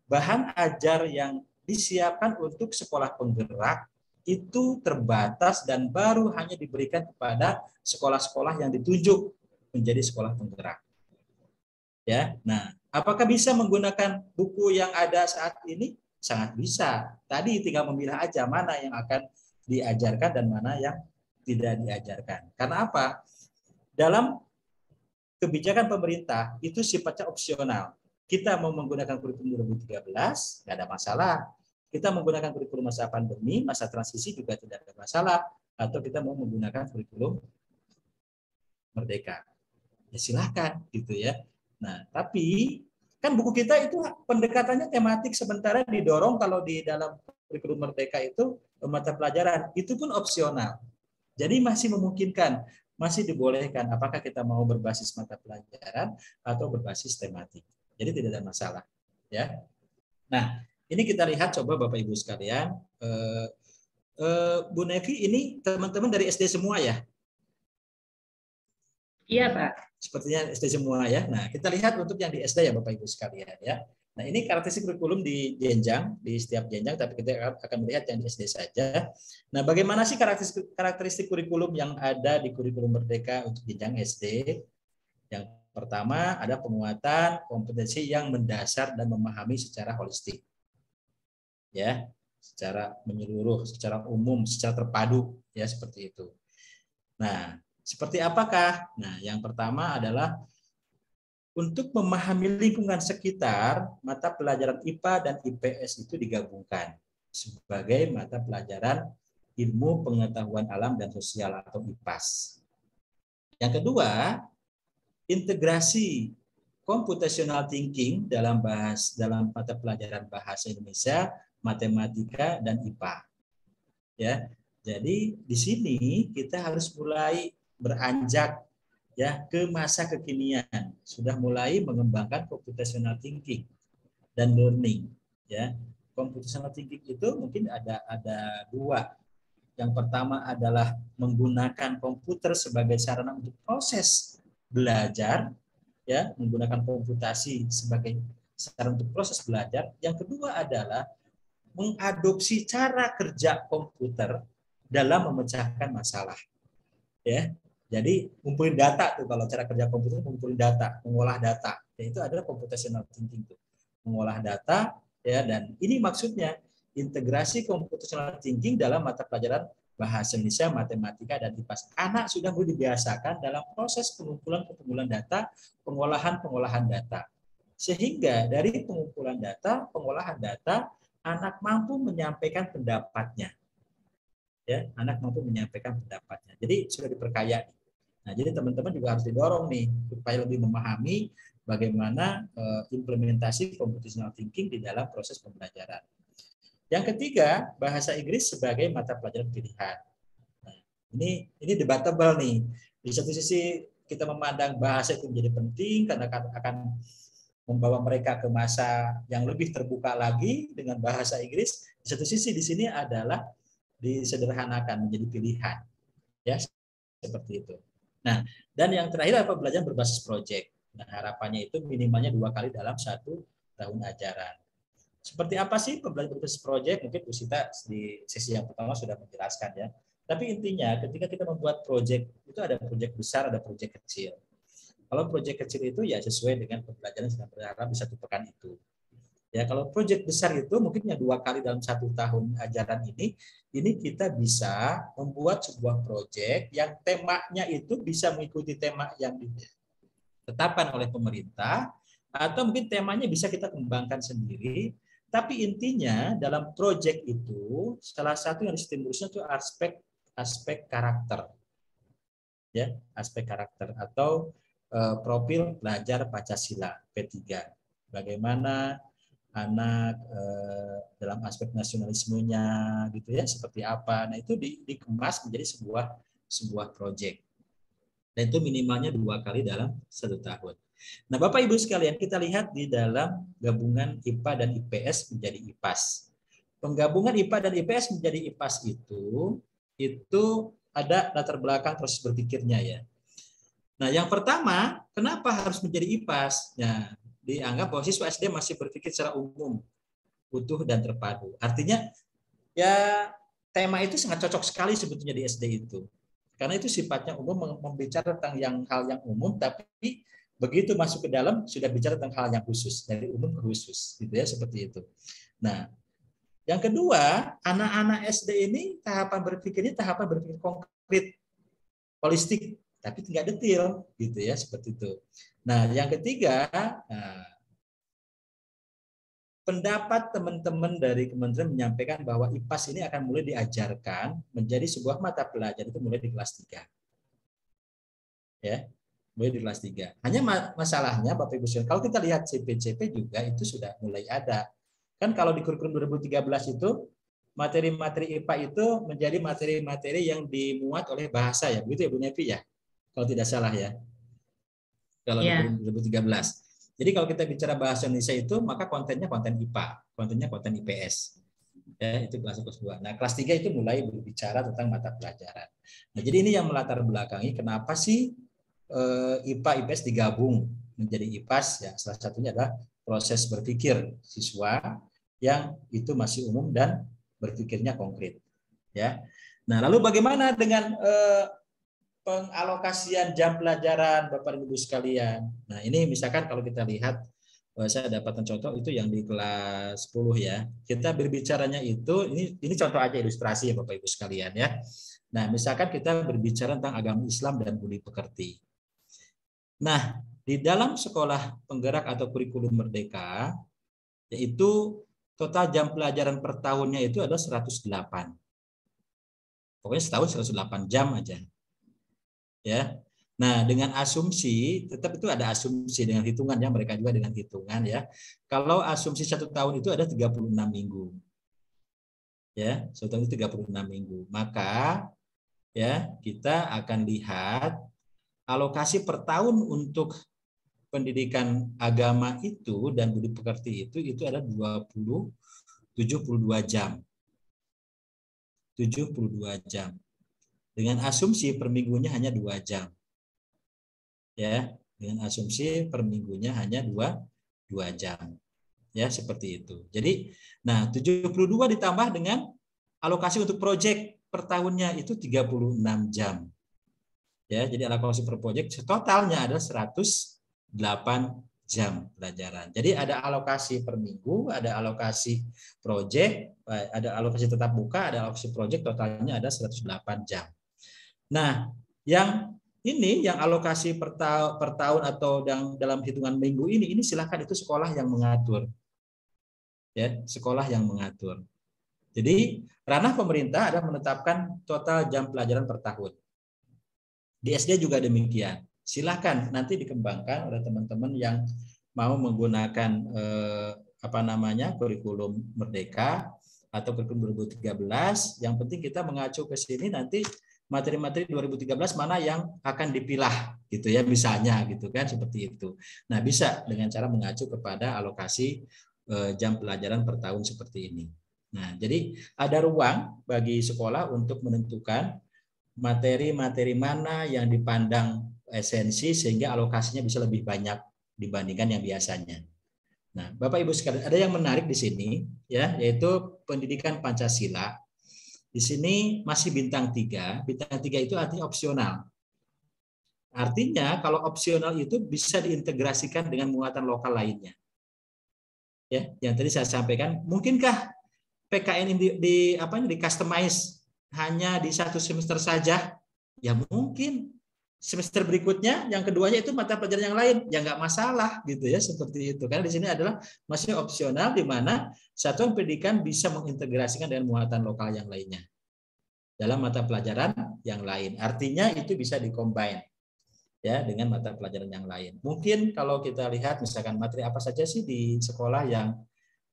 Bahan ajar yang disiapkan untuk sekolah penggerak itu terbatas dan baru hanya diberikan kepada sekolah-sekolah yang ditunjuk menjadi sekolah penggerak. Ya, nah, apakah bisa menggunakan buku yang ada saat ini? Sangat bisa. Tadi tinggal memilah aja mana yang akan diajarkan dan mana yang tidak diajarkan. Karena apa? Dalam kebijakan pemerintah itu sifatnya opsional. Kita mau menggunakan kurikulum 2013, nggak ada masalah. Kita menggunakan kurikulum masa pandemi, masa transisi juga tidak ada masalah. Atau kita mau menggunakan kurikulum Merdeka. Ya silakan gitu ya. Nah, tapi kan buku kita itu pendekatannya tematik, sementara didorong kalau di dalam kurikulum Merdeka itu mata pelajaran itu pun opsional. Jadi masih memungkinkan, masih dibolehkan apakah kita mau berbasis mata pelajaran atau berbasis tematik. Jadi tidak ada masalah, ya. Nah, ini kita lihat coba Bapak Ibu sekalian, Bu Nevi ini teman-teman dari SD semua ya? Iya, Pak. Sepertinya SD semua ya. Nah, kita lihat untuk yang di SD ya Bapak Ibu sekalian ya. Nah, ini karakteristik kurikulum di jenjang, di setiap jenjang, tapi kita akan melihat yang di SD saja. Nah, bagaimana sih karakteristik kurikulum yang ada di kurikulum Merdeka untuk jenjang SD? Yang pertama ada penguatan kompetensi yang mendasar dan memahami secara holistik. Ya, secara menyeluruh, secara umum, secara terpadu ya seperti itu. Nah, seperti apakah? Nah, yang pertama adalah untuk memahami lingkungan sekitar, mata pelajaran IPA dan IPS itu digabungkan sebagai mata pelajaran ilmu pengetahuan alam dan sosial atau IPAS. Yang kedua, integrasi computational thinking dalam mata pelajaran bahasa Indonesia, matematika dan IPA. Ya. Jadi di sini kita harus mulai beranjak ya ke masa kekinian, sudah mulai mengembangkan computational thinking dan learning ya. Computational thinking itu mungkin ada dua. Yang pertama adalah menggunakan komputer sebagai sarana untuk proses belajar ya, menggunakan komputasi sebagai sarana untuk proses belajar. Yang kedua adalah mengadopsi cara kerja komputer dalam memecahkan masalah ya. Jadi ngumpulin data tuh, kalau cara kerja komputer ngumpulin data, mengolah data. Ya, itu adalah computational thinking tuh. Mengolah data ya, dan ini maksudnya integrasi computational thinking dalam mata pelajaran bahasa Indonesia, matematika dan IPAS. Anak sudah mulai dibiasakan dalam proses pengumpulan data, pengolahan data. Sehingga dari pengumpulan data, pengolahan data, anak mampu menyampaikan pendapatnya. Ya, anak mampu menyampaikan pendapatnya. Jadi sudah diperkaya. Nah, jadi teman-teman juga harus didorong nih supaya lebih memahami bagaimana implementasi computational thinking di dalam proses pembelajaran. Yang ketiga, bahasa Inggris sebagai mata pelajaran pilihan. Nah, ini debatable nih. Di satu sisi kita memandang bahasa itu menjadi penting karena akan membawa mereka ke masa yang lebih terbuka lagi dengan bahasa Inggris. Di satu sisi di sini adalah disederhanakan menjadi pilihan, ya seperti itu. Nah, dan yang terakhir apa belajar berbasis proyek. Nah, harapannya itu minimalnya 2 kali dalam 1 tahun ajaran. Seperti apa sih pembelajaran berbasis proyek? Mungkin Bu Sita di sesi yang pertama sudah menjelaskan ya. Tapi intinya ketika kita membuat proyek itu ada proyek besar, ada proyek kecil. Kalau proyek kecil itu ya sesuai dengan pembelajaran yang sedang berharap di 1 pekan itu. Ya, kalau proyek besar itu mungkin 2 kali dalam 1 tahun ajaran ini kita bisa membuat sebuah proyek yang temanya itu bisa mengikuti tema yang ditetapkan oleh pemerintah, atau mungkin temanya bisa kita kembangkan sendiri. Tapi intinya dalam proyek itu salah satu yang distimulusnya itu aspek karakter, ya, aspek karakter atau profil pelajar Pancasila P3. Bagaimana anak dalam aspek nasionalismenya gitu ya, seperti apa. Nah, itu dikemas menjadi sebuah proyek. Dan itu minimalnya 2 kali dalam 1 tahun. Nah, Bapak Ibu sekalian, kita lihat di dalam gabungan IPA dan IPS menjadi IPAS. Penggabungan IPA dan IPS menjadi IPAS itu ada latar belakang proses berpikirnya ya. Nah, yang pertama, kenapa harus menjadi IPAS? Nah, dianggap bahwa siswa SD masih berpikir secara umum, utuh dan terpadu. Artinya ya tema itu sangat cocok sekali sebetulnya di SD itu. Karena itu sifatnya umum, membicara tentang hal yang umum, tapi begitu masuk ke dalam sudah bicara tentang hal yang khusus, dari umum ke khusus, gitu ya, seperti itu. Nah, yang kedua, anak-anak SD ini tahapan berpikir konkret, holistik, tapi tidak detail, gitu ya, seperti itu. Nah, yang ketiga, pendapat teman-teman dari Kementerian menyampaikan bahwa IPAS ini akan mulai diajarkan menjadi sebuah mata pelajaran itu mulai di kelas 3. Ya, mulai di kelas 3. Hanya masalahnya Bapak Ibu sekalian, kalau kita lihat CP-CP juga itu sudah mulai ada. Kan kalau di kurikulum 2013 itu materi-materi IPA itu menjadi materi-materi yang dimuat oleh bahasa ya, begitu ya Bu Nevi ya? Kalau tidak salah ya. Kalau di kurikulum 2013. Jadi kalau kita bicara bahasa Indonesia itu, maka kontennya konten IPA, kontennya konten IPS. Ya, itu kelas 2. Nah, kelas 3 itu mulai berbicara tentang mata pelajaran. Nah, jadi ini yang melatar belakangi kenapa sih IPA IPS digabung menjadi IPAS ya. Salah satunya adalah proses berpikir siswa yang itu masih umum dan berpikirnya konkret. Ya. Nah, lalu bagaimana dengan pengalokasian jam pelajaran Bapak Ibu sekalian. Nah, ini misalkan kalau kita lihat, saya dapatkan contoh itu yang di kelas 10 ya. Kita berbicaranya itu, ini contoh aja ilustrasi ya Bapak Ibu sekalian ya. Nah, misalkan kita berbicara tentang agama Islam dan budi pekerti. Nah, di dalam sekolah penggerak atau kurikulum merdeka, yaitu total jam pelajaran per tahunnya itu adalah 108. Pokoknya setahun 108 jam aja. Ya. Nah, dengan asumsi, tetap itu ada asumsi dengan hitungan ya, mereka juga dengan hitungan ya. Kalau asumsi 1 tahun itu ada 36 minggu. Ya, 1 tahun itu 36 minggu. Maka ya, kita akan lihat alokasi per tahun untuk pendidikan agama itu dan budi pekerti itu ada 72 jam. 72 jam. Dengan asumsi per minggunya hanya 2 jam. Ya, dengan asumsi per minggunya hanya 2 jam. Ya, seperti itu. Jadi, nah 72 ditambah dengan alokasi untuk proyek per tahunnya itu 36 jam. Ya, jadi alokasi per proyek totalnya ada 108 jam pelajaran. Jadi ada alokasi per minggu, ada alokasi proyek, ada alokasi tetap muka, ada alokasi proyek, totalnya ada 108 jam. Nah, yang alokasi per tahun atau dalam hitungan minggu ini silakan itu sekolah yang mengatur. Ya, sekolah yang mengatur. Jadi, ranah pemerintah ada menetapkan total jam pelajaran per tahun. Di SD juga demikian. Silakan nanti dikembangkan oleh teman-teman yang mau menggunakan kurikulum merdeka atau kurikulum 2013. Yang penting kita mengacu ke sini nanti materi-materi 2013 mana yang akan dipilah gitu ya, misalnya gitu kan, seperti itu. Nah, bisa dengan cara mengacu kepada alokasi jam pelajaran per tahun seperti ini. Nah, jadi ada ruang bagi sekolah untuk menentukan materi-materi mana yang dipandang esensi sehingga alokasinya bisa lebih banyak dibandingkan yang biasanya. Nah, Bapak Ibu sekalian, ada yang menarik di sini ya, yaitu pendidikan Pancasila. Di sini masih bintang 3. Bintang 3 itu artinya opsional. Artinya kalau opsional itu bisa diintegrasikan dengan muatan lokal lainnya. Ya, yang tadi saya sampaikan, mungkinkah PKN ini di customize hanya di 1 semester saja? Ya mungkin. Semester berikutnya yang keduanya itu mata pelajaran yang lain, ya nggak masalah gitu ya, seperti itu. Karena di sini adalah masih opsional di mana satuan pendidikan bisa mengintegrasikan dengan muatan lokal yang lainnya dalam mata pelajaran yang lain. Artinya itu bisa dikombin ya dengan mata pelajaran yang lain. Mungkin kalau kita lihat misalkan materi apa saja sih di sekolah yang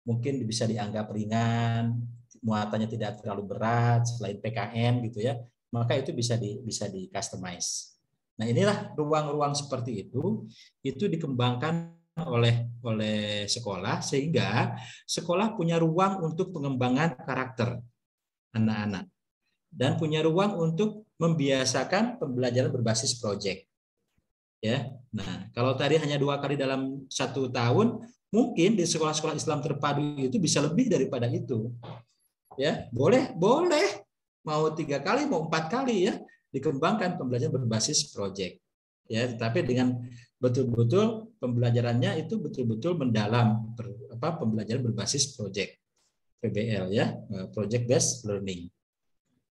mungkin bisa dianggap ringan, muatannya tidak terlalu berat selain PKN gitu ya, maka itu bisa di customize. Nah, inilah ruang-ruang seperti itu dikembangkan oleh sekolah, sehingga sekolah punya ruang untuk pengembangan karakter anak-anak dan punya ruang untuk membiasakan pembelajaran berbasis proyek. Ya, nah kalau tadi hanya 2 kali dalam 1 tahun, mungkin di sekolah-sekolah Islam terpadu itu bisa lebih daripada itu. Ya, boleh mau 3 kali, mau 4 kali ya dikembangkan pembelajaran berbasis proyek. Ya, tetapi dengan betul-betul pembelajarannya itu betul-betul mendalam, pembelajaran berbasis proyek, PBL ya, project based learning.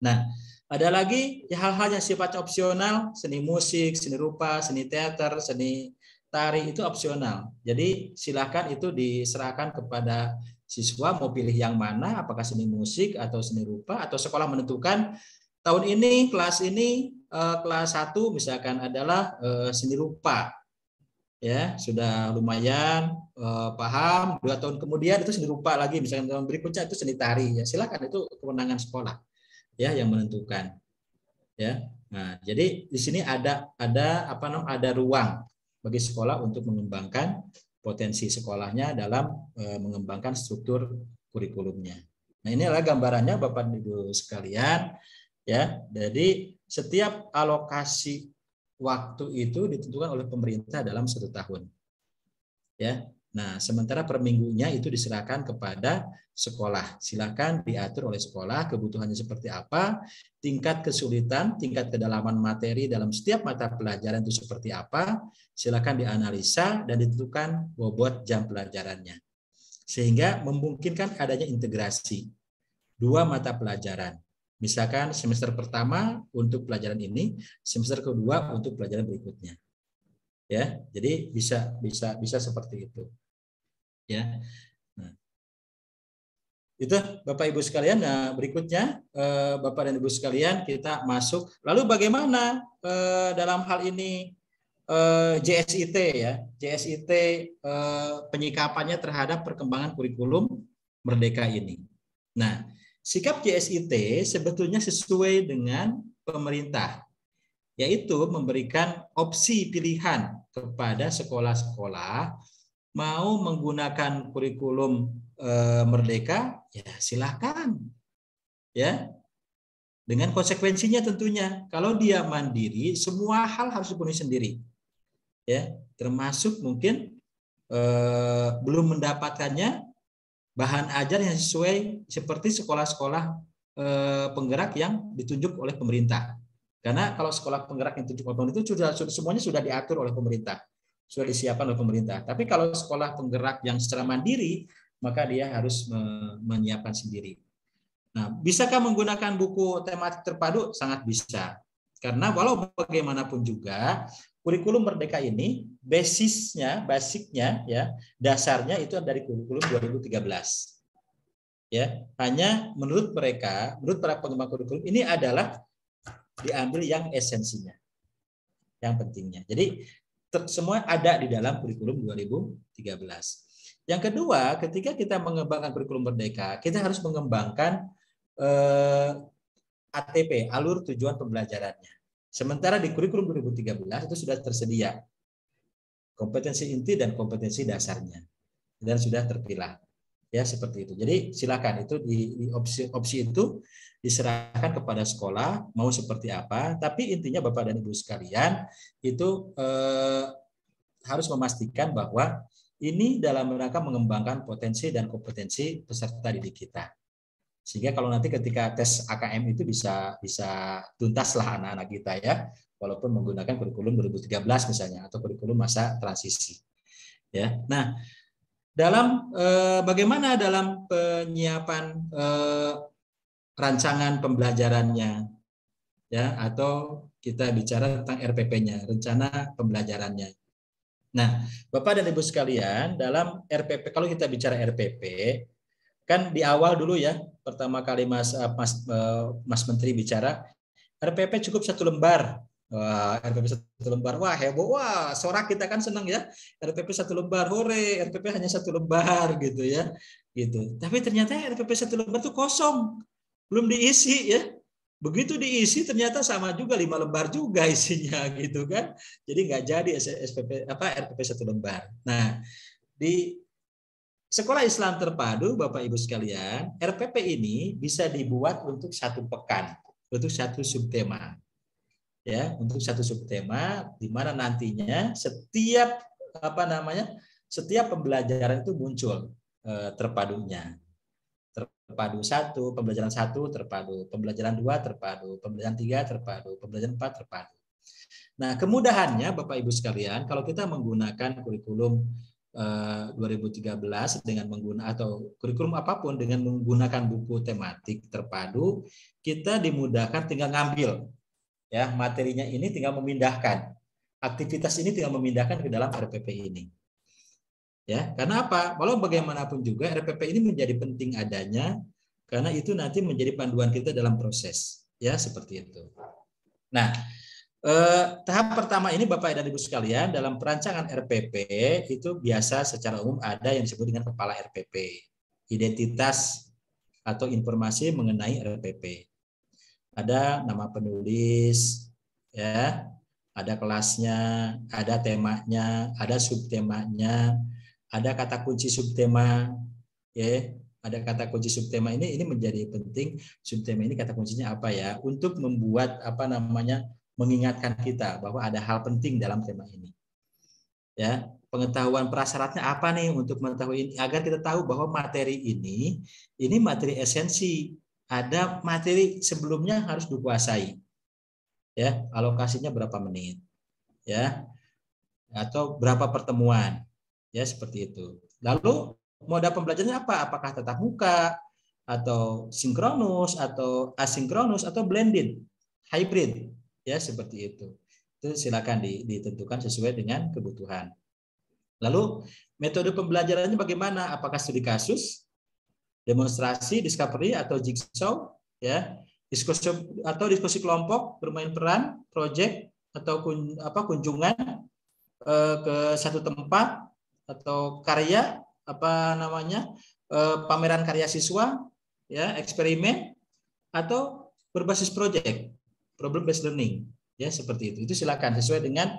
Nah, ada lagi hal-hal yang sifatnya opsional, seni musik, seni rupa, seni teater, seni tari itu opsional. Jadi silakan itu diserahkan kepada siswa mau pilih yang mana, apakah seni musik atau seni rupa, atau sekolah menentukan tahun ini kelas ini kelas 1 misalkan adalah seni rupa. Ya, sudah lumayan paham, 2 tahun kemudian itu seni rupa lagi, misalkan tahun berikutnya itu seni tari. Ya, silakan, itu kewenangan sekolah ya yang menentukan. Ya. Nah, jadi di sini ada ruang bagi sekolah untuk mengembangkan potensi sekolahnya dalam mengembangkan struktur kurikulumnya. Nah, ini adalah gambarannya Bapak Ibu sekalian ya. Jadi setiap alokasi waktu itu ditentukan oleh pemerintah dalam 1 tahun. Ya. Nah, sementara per minggunya itu diserahkan kepada sekolah. Silakan diatur oleh sekolah kebutuhannya seperti apa, tingkat kesulitan, tingkat kedalaman materi dalam setiap mata pelajaran itu seperti apa. Silakan dianalisa dan ditentukan bobot jam pelajarannya. Sehingga memungkinkan adanya integrasi 2 mata pelajaran. Misalkan semester pertama untuk pelajaran ini, semester kedua untuk pelajaran berikutnya. Ya, jadi bisa seperti itu. Ya, nah, itu Bapak Ibu sekalian. Nah, berikutnya Bapak dan Ibu sekalian kita masuk. Lalu bagaimana dalam hal ini JSIT ya, JSIT penyikapannya terhadap perkembangan kurikulum Merdeka ini. Nah, sikap JSIT sebetulnya sesuai dengan pemerintah, yaitu memberikan opsi pilihan kepada sekolah-sekolah mau menggunakan kurikulum Merdeka, ya silakan, ya dengan konsekuensinya tentunya. Kalau dia mandiri, semua hal harus dipenuhi sendiri, ya termasuk mungkin belum mendapatkannya bahan ajar yang sesuai seperti sekolah-sekolah penggerak yang ditunjuk oleh pemerintah. Karena kalau sekolah penggerak yang ditunjuk oleh pemerintah itu semuanya sudah diatur oleh pemerintah, sudah disiapkan oleh pemerintah. Tapi kalau sekolah penggerak yang secara mandiri, maka dia harus menyiapkan sendiri. Nah, bisakah menggunakan buku tematik terpadu? Sangat bisa. Karena walau bagaimanapun juga, kurikulum Merdeka ini basicnya ya, dasarnya itu dari kurikulum 2013. Ya, hanya menurut mereka, menurut para pengembang kurikulum ini adalah diambil yang esensinya, yang pentingnya. Jadi semua ada di dalam kurikulum 2013. Yang kedua, ketika kita mengembangkan kurikulum Merdeka, kita harus mengembangkan ATP, alur tujuan pembelajarannya. Sementara di kurikulum 2013 itu sudah tersedia kompetensi inti dan kompetensi dasarnya dan sudah terpilah. Ya, seperti itu. Jadi silakan itu di opsi itu diserahkan kepada sekolah mau seperti apa, tapi intinya Bapak dan Ibu sekalian itu harus memastikan bahwa ini dalam rangka mengembangkan potensi dan kompetensi peserta didik kita. Sehingga kalau nanti ketika tes AKM itu bisa tuntaslah anak-anak kita ya, walaupun menggunakan kurikulum 2013 misalnya atau kurikulum masa transisi. Ya. Nah, dalam bagaimana dalam penyiapan rancangan pembelajarannya ya, atau kita bicara tentang RPP-nya, rencana pembelajarannya. Nah, Bapak dan Ibu sekalian, dalam RPP, kalau kita bicara RPP, kan di awal dulu ya, pertama kali Mas Menteri bicara, RPP cukup 1 lembar. Wah, RPP 1 lembar, wah heboh, wah sorak kita kan senang ya, RPP 1 lembar, hore, RPP hanya 1 lembar gitu ya, gitu. Tapi ternyata RPP 1 lembar itu kosong, belum diisi ya. Begitu diisi ternyata sama juga 5 lembar juga isinya gitu kan. Jadi nggak jadi SPP RPP 1 lembar. Nah, di Sekolah Islam Terpadu Bapak Ibu sekalian, RPP ini bisa dibuat untuk 1 pekan, untuk 1 subtema. Ya, untuk 1 subtema di mana nantinya setiap setiap pembelajaran itu muncul terpadunya. Terpadu 1, pembelajaran 1 terpadu, pembelajaran 2 terpadu, pembelajaran 3 terpadu, pembelajaran 4 terpadu. Nah, kemudahannya Bapak Ibu sekalian, kalau kita menggunakan kurikulum 2013 dengan menggunakan atau kurikulum apapun dengan menggunakan buku tematik terpadu, kita dimudahkan tinggal ngambil ya materinya ini, tinggal memindahkan aktivitas ini, tinggal memindahkan ke dalam RPP ini. Ya, karena apa? Walau bagaimanapun juga RPP ini menjadi penting adanya karena itu nanti menjadi panduan kita dalam proses, ya seperti itu. Nah, tahap pertama ini Bapak dan Ibu sekalian dalam perancangan RPP itu biasa secara umum ada yang disebut dengan kepala RPP, identitas atau informasi mengenai RPP. Ada nama penulis, ya, ada kelasnya, ada temanya, ada subtemanya. Ada kata kunci subtema, ya. Ada kata kunci subtema ini menjadi penting. Subtema ini kata kuncinya apa ya? Untuk membuat mengingatkan kita bahwa ada hal penting dalam tema ini. Ya, pengetahuan prasyaratnya apa nih untuk mengetahui ini agar kita tahu bahwa materi ini materi esensi. Ada materi sebelumnya harus dikuasai. Ya, alokasinya berapa menit. Ya. Atau berapa pertemuan. Ya, seperti itu. Lalu moda pembelajarannya apa? Apakah tatap muka atau sinkronus atau asinkronus atau blended, hybrid, ya seperti itu. Itu silakan ditentukan sesuai dengan kebutuhan. Lalu metode pembelajarannya bagaimana? Apakah studi kasus, demonstrasi, discovery atau jigsaw, ya, diskusi kelompok, bermain peran, project atau kunjungan ke satu tempat atau karya pameran karya siswa, ya, eksperimen atau berbasis project, problem based learning, ya seperti itu. Itu silakan sesuai dengan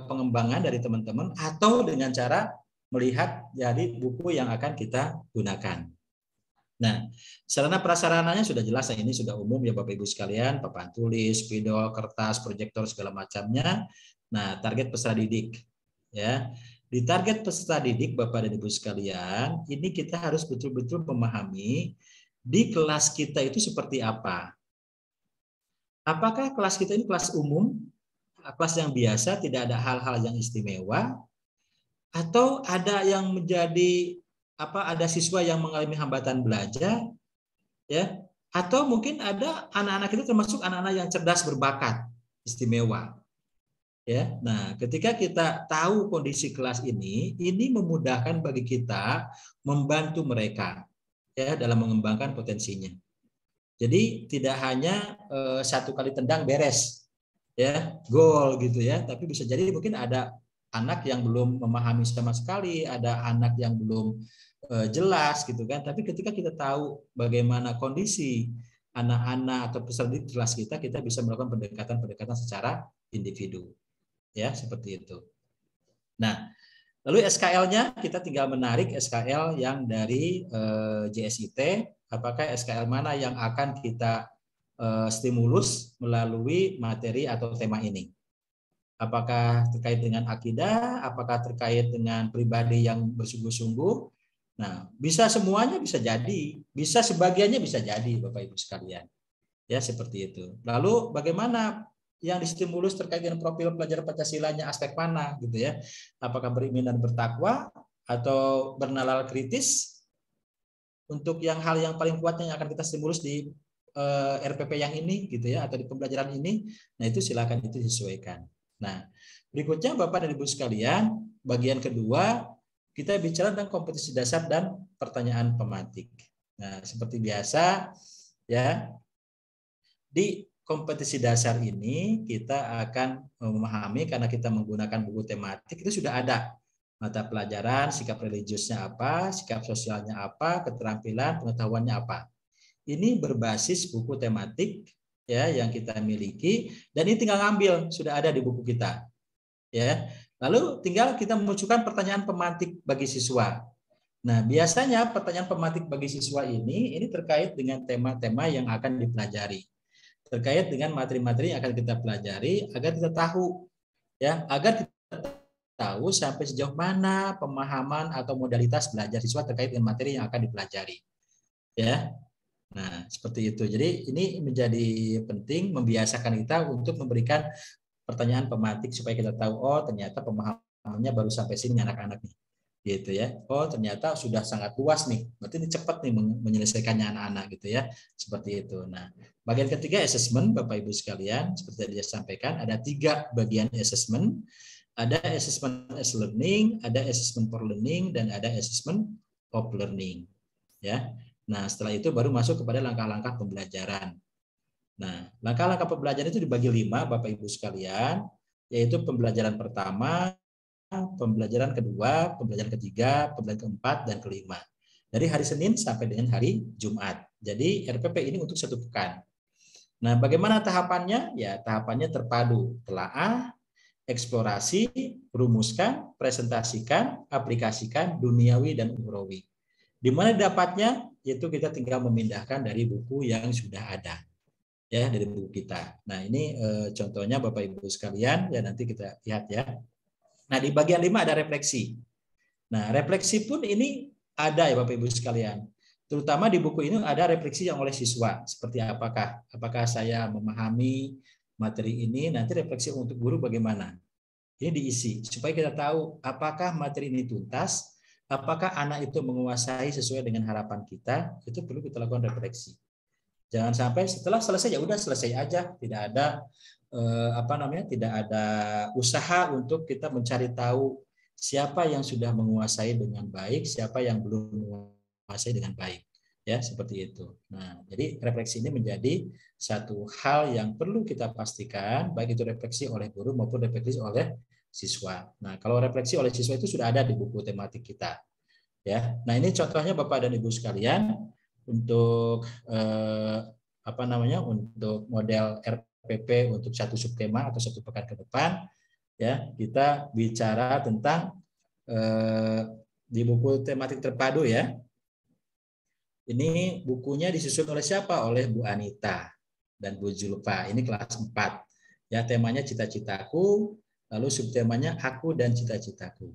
pengembangan dari teman-teman atau dengan cara melihat dari buku yang akan kita gunakan. Nah, sarana prasarananya sudah jelas, ini sudah umum ya Bapak Ibu sekalian, papan tulis, spidol, kertas, proyektor segala macamnya. Nah, target peserta didik, ya. Di target peserta didik Bapak dan Ibu sekalian, ini kita harus betul-betul memahami di kelas kita itu seperti apa. Apakah kelas kita ini kelas umum, kelas yang biasa, tidak ada hal-hal yang istimewa, atau ada yang menjadi ada siswa yang mengalami hambatan belajar, ya, atau mungkin ada anak-anak itu termasuk anak-anak yang cerdas berbakat istimewa. Ya, nah ketika kita tahu kondisi kelas ini memudahkan bagi kita membantu mereka ya dalam mengembangkan potensinya. Jadi tidak hanya satu kali tendang beres, ya gol gitu ya, tapi bisa jadi mungkin ada anak yang belum memahami sama sekali, ada anak yang belum jelas gitu kan. Tapi ketika kita tahu bagaimana kondisi anak-anak atau peserta di kelas kita bisa melakukan pendekatan secara individu. Ya, seperti itu. Nah, lalu SKL-nya kita tinggal menarik SKL yang dari JSIT, apakah SKL mana yang akan kita stimulus melalui materi atau tema ini. Apakah terkait dengan akidah, apakah terkait dengan pribadi yang bersungguh-sungguh. Nah, bisa semuanya bisa jadi, bisa sebagiannya bisa jadi Bapak Ibu sekalian. Ya, seperti itu. Lalu bagaimana yang distimulus terkait dengan profil pelajar Pancasilanya aspek mana gitu ya? Apakah beriman dan bertakwa atau bernalar kritis? Untuk yang hal yang paling kuatnya yang akan kita stimulus di RPP yang ini gitu ya, atau di pembelajaran ini. Nah, itu silakan itu disesuaikan. Nah, berikutnya Bapak dan Ibu sekalian, bagian kedua kita bicara tentang kompetisi dasar dan pertanyaan pematik. Nah, seperti biasa ya, di kompetisi dasar ini kita akan memahami karena kita menggunakan buku tematik itu sudah ada mata pelajaran, sikap religiusnya apa, sikap sosialnya apa, keterampilan, pengetahuannya apa. ini berbasis buku tematik ya yang kita miliki, dan ini tinggal ngambil, sudah ada di buku kita. Ya. Lalu tinggal kita memunculkan pertanyaan pemantik bagi siswa. Nah, biasanya pertanyaan pemantik bagi siswa ini terkait dengan tema-tema yang akan dipelajari. Terkait dengan materi-materi yang akan kita pelajari agar kita tahu ya, agar kita tahu sampai sejauh mana pemahaman atau modalitas belajar siswa terkait dengan materi yang akan dipelajari. Ya. Nah, seperti itu. Jadi ini menjadi penting membiasakan kita untuk memberikan pertanyaan pemantik supaya kita tahu, oh ternyata pemahamannya baru sampai sini anak-anak nih. Gitu ya. Oh, ternyata sudah sangat luas nih. Berarti ini cepat nih menyelesaikannya anak-anak gitu ya. Seperti itu. Nah, bagian ketiga assessment, Bapak Ibu sekalian, seperti tadi saya sampaikan, ada 3 bagian assessment. Ada assessment as learning, ada assessment for learning, dan ada assessment of learning. Ya. Nah, setelah itu baru masuk kepada langkah-langkah pembelajaran. Nah, langkah-langkah pembelajaran itu dibagi 5, Bapak Ibu sekalian, yaitu pembelajaran pertama, pembelajaran kedua, pembelajaran ketiga, pembelajaran keempat, dan kelima. Dari hari Senin sampai dengan hari Jumat. Jadi RPP ini untuk 1 pekan. Nah, bagaimana tahapannya? Ya, tahapannya terpadu. Telaah, eksplorasi, rumuskan, presentasikan, aplikasikan, duniawi, dan ukhrawi. Di mana dapatnya? Yaitu kita tinggal memindahkan dari buku yang sudah ada. Ya, dari buku kita. Nah, ini contohnya Bapak Ibu sekalian, ya nanti kita lihat ya. Nah, di bagian 5 ada refleksi. Nah, refleksi pun ini ada ya Bapak Ibu sekalian. Terutama di buku ini ada refleksi yang oleh siswa. Seperti apakah saya memahami materi ini, nanti refleksi untuk guru bagaimana. Ini diisi supaya kita tahu apakah materi ini tuntas, apakah anak itu menguasai sesuai dengan harapan kita, itu perlu kita lakukan refleksi. Jangan sampai setelah selesai ya udah selesai aja, tidak ada tidak ada usaha untuk kita mencari tahu siapa yang sudah menguasai dengan baik, siapa yang belum menguasai dengan baik. Ya, seperti itu. Nah, jadi refleksi ini menjadi satu hal yang perlu kita pastikan, baik itu refleksi oleh guru maupun refleksi oleh siswa. Nah, kalau refleksi oleh siswa itu sudah ada di buku tematik kita. Ya. Nah, ini contohnya Bapak dan Ibu sekalian untuk untuk model RPP untuk 1 subtema atau 1 pekan ke depan, ya kita bicara tentang di buku tematik terpadu ya. Ini bukunya disusun oleh siapa? Oleh Bu Anita dan Bu Zulfa. Ini kelas 4. Ya, temanya cita-citaku, lalu subtemanya aku dan cita-citaku.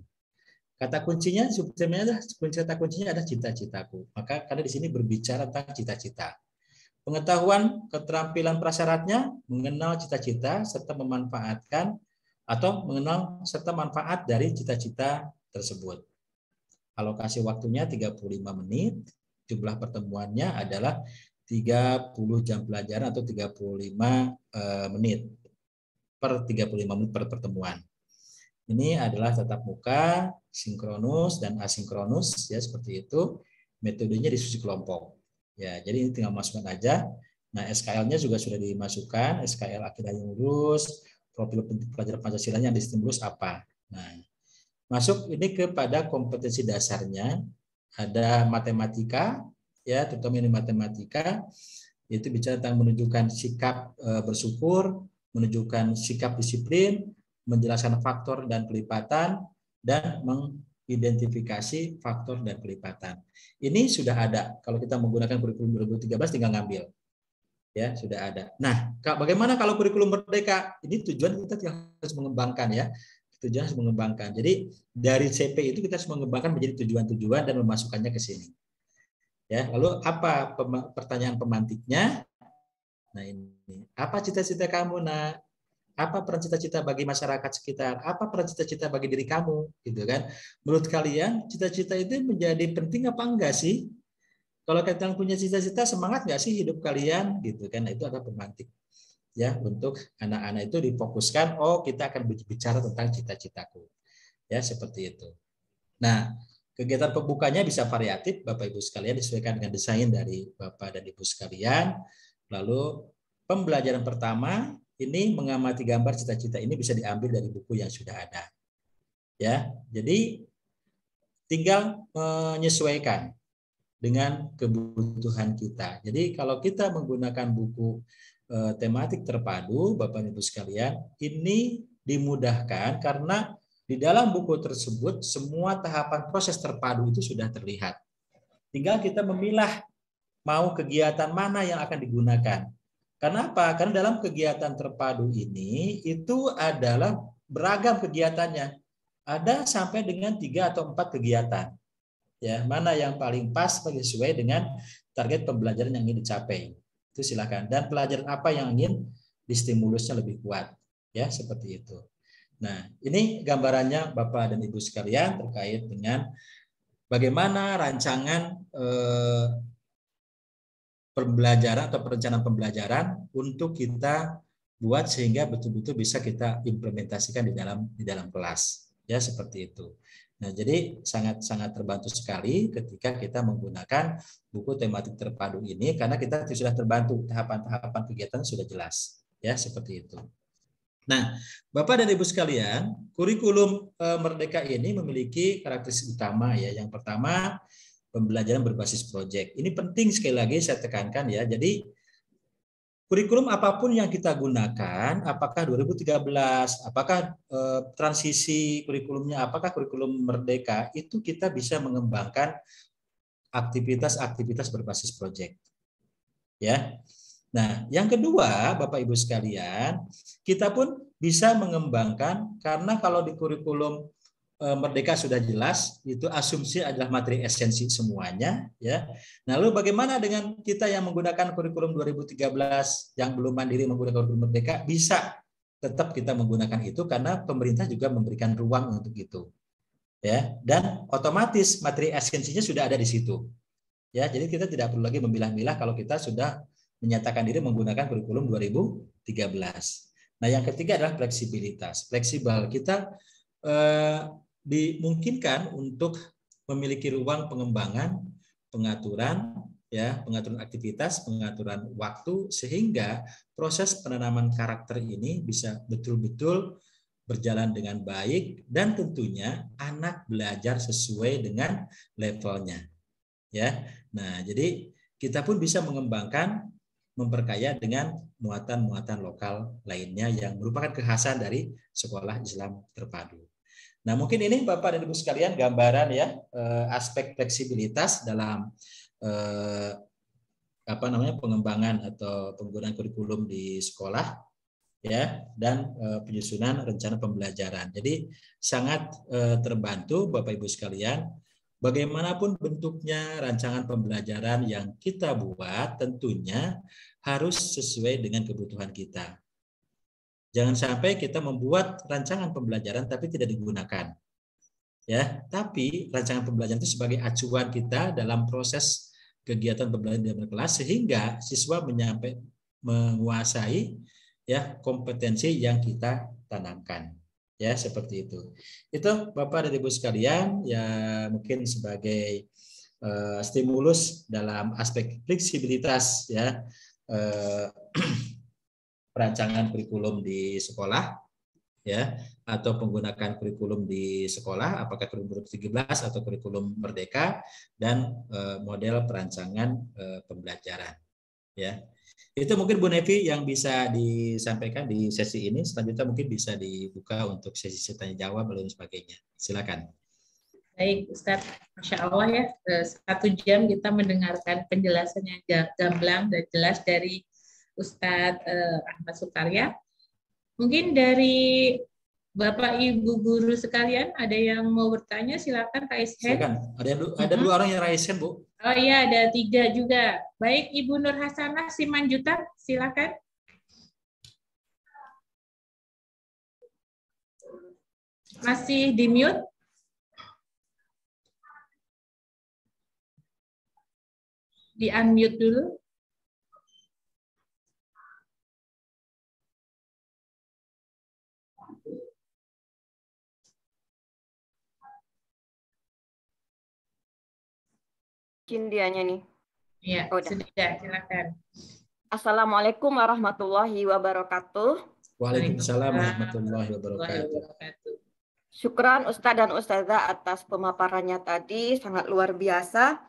Kata kuncinya, subtemanya kata kuncinya adalah cita-citaku. Maka karena di sini berbicara tentang cita-cita. Pengetahuan keterampilan prasyaratnya mengenal cita-cita serta memanfaatkan atau mengenal serta manfaat dari cita-cita tersebut. Alokasi waktunya 35 menit, jumlah pertemuannya adalah 30 jam pelajaran atau 35 menit per 35 menit per pertemuan. Ini adalah tatap muka, sinkronus dan asinkronus ya seperti itu. Metodenya diskusi kelompok. Ya, jadi ini tinggal masukkan aja. Nah, SKL-nya juga sudah dimasukkan, SKL akidah yang lurus, profil pelajar Pancasila yang distimulus apa. Nah, masuk ini kepada kompetensi dasarnya, ada matematika, ya terutama ini matematika, yaitu bicara tentang menunjukkan sikap bersyukur, menunjukkan sikap disiplin, menjelaskan faktor dan kelipatan, dan mengidentifikasi faktor dan kelipatan. Ini sudah ada. Kalau kita menggunakan kurikulum 2013 tinggal ngambil. Ya, sudah ada. Nah, bagaimana kalau kurikulum merdeka? Ini tujuan kita harus mengembangkan ya. Tujuan harus mengembangkan. Jadi dari CP itu kita harus mengembangkan menjadi tujuan-tujuan dan memasukkannya ke sini. Ya, lalu apa pertanyaan pemantiknya? Nah, ini. Apa cita-cita kamu, Nak? Apa peran cita-cita bagi masyarakat sekitar? Apa peran cita-cita bagi diri kamu? Gitu kan? Menurut kalian, cita-cita itu menjadi penting apa enggak sih? Kalau kalian punya cita-cita, semangat nggak sih hidup kalian? Gitu kan? Itu adalah pemantik. Ya, untuk anak-anak itu difokuskan, oh kita akan bicara tentang cita-citaku. Ya, seperti itu. Nah, kegiatan pembukanya bisa variatif, Bapak Ibu sekalian, disesuaikan dengan desain dari Bapak dan Ibu sekalian. Lalu pembelajaran pertama ini mengamati gambar cita-cita ini bisa diambil dari buku yang sudah ada. Ya, jadi tinggal menyesuaikan. dengan kebutuhan kita. Jadi kalau kita menggunakan buku tematik terpadu, Bapak Ibu sekalian, ini dimudahkan karena di dalam buku tersebut semua tahapan proses terpadu itu sudah terlihat. Tinggal kita memilah mau kegiatan mana yang akan digunakan. Kenapa? Karena dalam kegiatan terpadu ini itu adalah beragam kegiatannya. Ada sampai dengan 3 atau 4 kegiatan. Ya, mana yang paling pas sesuai dengan target pembelajaran yang ingin dicapai. Itu silakan. Dan pelajaran apa yang ingin distimulusnya lebih kuat. Ya, seperti itu. Nah, ini gambarannya Bapak dan Ibu sekalian terkait dengan bagaimana rancangan pembelajaran atau perencanaan pembelajaran untuk kita buat sehingga betul-betul bisa kita implementasikan di dalam kelas. Ya, seperti itu. Nah, jadi sangat terbantu sekali ketika kita menggunakan buku tematik terpadu ini karena kita sudah terbantu, tahapan-tahapan kegiatan sudah jelas. Ya, seperti itu. Nah, Bapak dan Ibu sekalian, kurikulum Merdeka ini memiliki karakteristik utama ya. Yang pertama, pembelajaran berbasis proyek. Ini penting sekali lagi saya tekankan ya. Jadi kurikulum apapun yang kita gunakan, apakah 2013, apakah transisi kurikulumnya, apakah kurikulum Merdeka, itu kita bisa mengembangkan aktivitas-aktivitas berbasis proyek. Ya. Nah, yang kedua, Bapak Ibu sekalian, kita pun bisa mengembangkan karena kalau di kurikulum Merdeka sudah jelas, itu asumsi adalah materi esensi semuanya. Ya. Nah, lalu bagaimana dengan kita yang menggunakan kurikulum 2013 yang belum mandiri menggunakan kurikulum Merdeka, bisa tetap kita menggunakan itu karena pemerintah juga memberikan ruang untuk itu. Ya, dan otomatis materi esensinya sudah ada di situ. Ya, jadi kita tidak perlu lagi memilah-milah kalau kita sudah menyatakan diri menggunakan kurikulum 2013. Nah, yang ketiga adalah fleksibilitas. Fleksibel kita dimungkinkan untuk memiliki ruang pengembangan, pengaturan, ya, pengaturan aktivitas, pengaturan waktu, sehingga proses penanaman karakter ini bisa betul-betul berjalan dengan baik dan tentunya anak belajar sesuai dengan levelnya. Ya, nah jadi kita pun bisa mengembangkan, memperkaya dengan muatan-muatan lokal lainnya yang merupakan kekhasan dari sekolah Islam terpadu. Nah, mungkin ini Bapak dan Ibu sekalian gambaran ya aspek fleksibilitas dalam pengembangan atau penggunaan kurikulum di sekolah ya dan penyusunan rencana pembelajaran. Jadi sangat terbantu Bapak Ibu sekalian. Bagaimanapun bentuknya rancangan pembelajaran yang kita buat tentunya harus sesuai dengan kebutuhan kita. Jangan sampai kita membuat rancangan pembelajaran tapi tidak digunakan. Ya, tapi rancangan pembelajaran itu sebagai acuan kita dalam proses kegiatan pembelajaran di dalam kelas sehingga siswa menguasai ya kompetensi yang kita tanamkan. Ya, seperti itu. Itu Bapak dan Ibu sekalian ya mungkin sebagai stimulus dalam aspek fleksibilitas ya perancangan kurikulum di sekolah ya atau menggunakan kurikulum di sekolah apakah kurikulum 2013 atau kurikulum Merdeka dan model perancangan pembelajaran ya. Itu mungkin Bu Nevi yang bisa disampaikan di sesi ini. Selanjutnya mungkin bisa dibuka untuk sesi tanya jawab dan sebagainya. Silakan. Baik, Ustadz. Masya Allah ya, 1 jam kita mendengarkan penjelasan yang gamblang dan jelas dari Ustadz Ahmad Sukarya. Mungkin dari Bapak Ibu guru sekalian ada yang mau bertanya, silakan raise hand. Silakan. Ada 2 orang yang raise hand, Bu. Oh iya, ada 3 juga. Baik, Ibu Nur Hasanah Simanjutan, silakan. Masih di mute? Di unmute dulu. Dianya nih. Ya, sudah, silakan. Assalamualaikum warahmatullahi wabarakatuh. Waalaikumsalam warahmatullahi wabarakatuh. Syukran Ustadz dan Ustazah atas pemaparannya tadi, sangat luar biasa.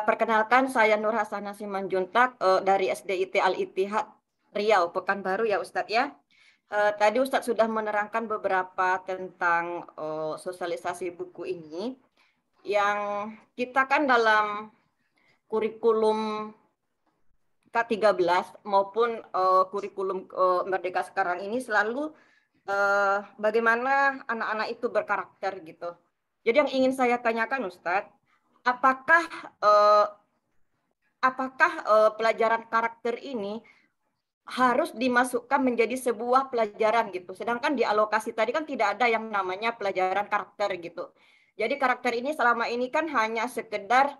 Perkenalkan, saya Nur Hasanah Simanjuntak dari SDIT Al-Ittihad Riau, Pekanbaru ya Ustadz ya. Tadi Ustadz sudah menerangkan beberapa tentang sosialisasi buku ini. Yang kita kan dalam kurikulum K13 maupun kurikulum Merdeka sekarang ini selalu bagaimana anak-anak itu berkarakter gitu. Jadi yang ingin saya tanyakan Ustadz, apakah pelajaran karakter ini harus dimasukkan menjadi sebuah pelajaran gitu. Sedangkan di alokasi tadi kan tidak ada yang namanya pelajaran karakter gitu. Jadi karakter ini selama ini kan hanya sekedar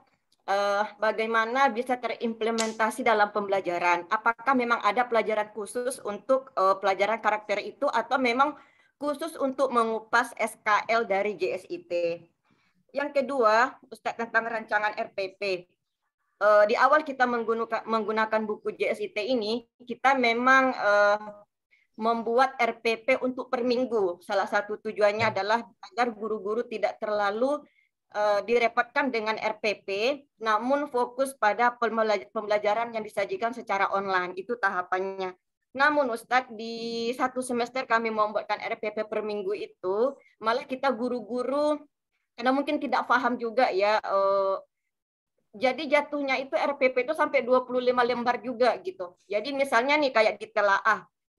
bagaimana bisa terimplementasi dalam pembelajaran. Apakah memang ada pelajaran khusus untuk pelajaran karakter itu atau memang khusus untuk mengupas SKL dari JSIT. Yang kedua, Ustadz, tentang rancangan RPP. Di awal kita menggunakan buku JSIT ini, kita memang membuat RPP untuk per minggu. Salah satu tujuannya adalah agar guru-guru tidak terlalu direpotkan dengan RPP, namun fokus pada pembelajaran yang disajikan secara online. Itu tahapannya. Namun Ustadz, di satu semester kami membuatkan RPP per minggu itu, malah kita guru-guru, karena mungkin tidak paham juga ya, jadi jatuhnya itu RPP itu sampai 25 lembar juga gitu. Jadi misalnya nih kayak di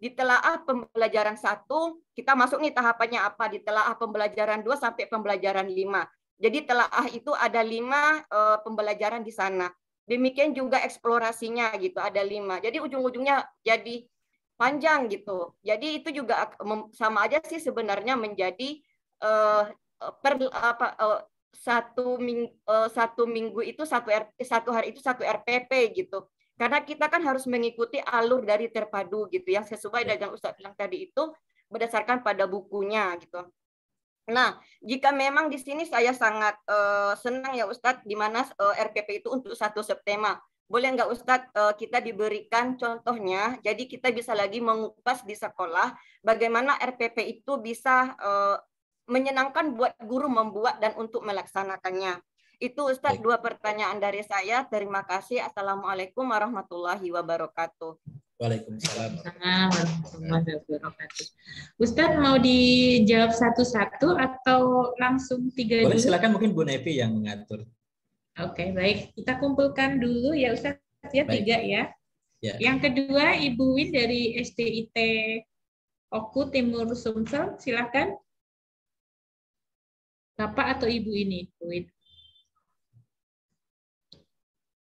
telaah pembelajaran 1, kita masuk nih tahapannya apa, di telaah pembelajaran 2 sampai pembelajaran 5. Jadi telaah itu ada 5 pembelajaran di sana. Demikian juga eksplorasinya gitu, ada 5. Jadi ujung-ujungnya jadi panjang gitu. Jadi itu juga sama aja sih sebenarnya menjadi satu minggu itu satu hari itu satu RPP gitu. Karena kita kan harus mengikuti alur dari terpadu gitu yang sesuai dengan Ustadz bilang tadi itu berdasarkan pada bukunya gitu. Nah, jika memang di sini saya sangat senang ya Ustadz di mana RPP itu untuk satu subtema. Boleh nggak Ustadz kita diberikan contohnya, jadi kita bisa lagi mengupas di sekolah bagaimana RPP itu bisa menyenangkan buat guru membuat dan untuk melaksanakannya. Itu Ustadz 2 pertanyaan dari saya. Terima kasih. Assalamualaikum warahmatullahi wabarakatuh. Waalaikumsalam warahmatullahi wabarakatuh. Ustadz mau dijawab satu-satu atau langsung 3 Boleh, dulu? silakan, mungkin Bu Nevi yang mengatur. Oke, baik. Kita kumpulkan dulu ya Ustadz ya, 3 ya. Yang kedua Ibu Win dari SDIT Oku Timur Sumsel, silakan. Bapak atau Ibu ini, Bu Win?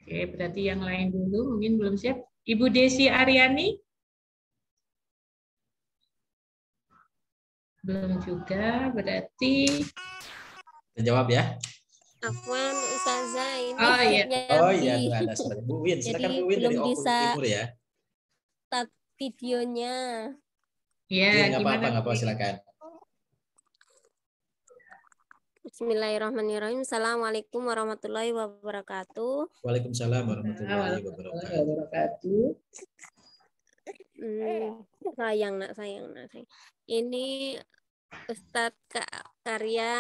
Oke, berarti yang lain dulu mungkin belum siap. Ibu Desi Aryani? Belum juga, berarti... Jawab ya. Afwan Ustazah, ini oh iya, itu ada surat Bu Win. Silakan Bu Win dari Oku Timur ya. Start videonya. Ya, nggak apa-apa, silakan. Bismillahirrahmanirrahim. Assalamualaikum warahmatullahi wabarakatuh. Waalaikumsalam warahmatullahi wabarakatuh. Sayang nak. Ini Ustadz Karya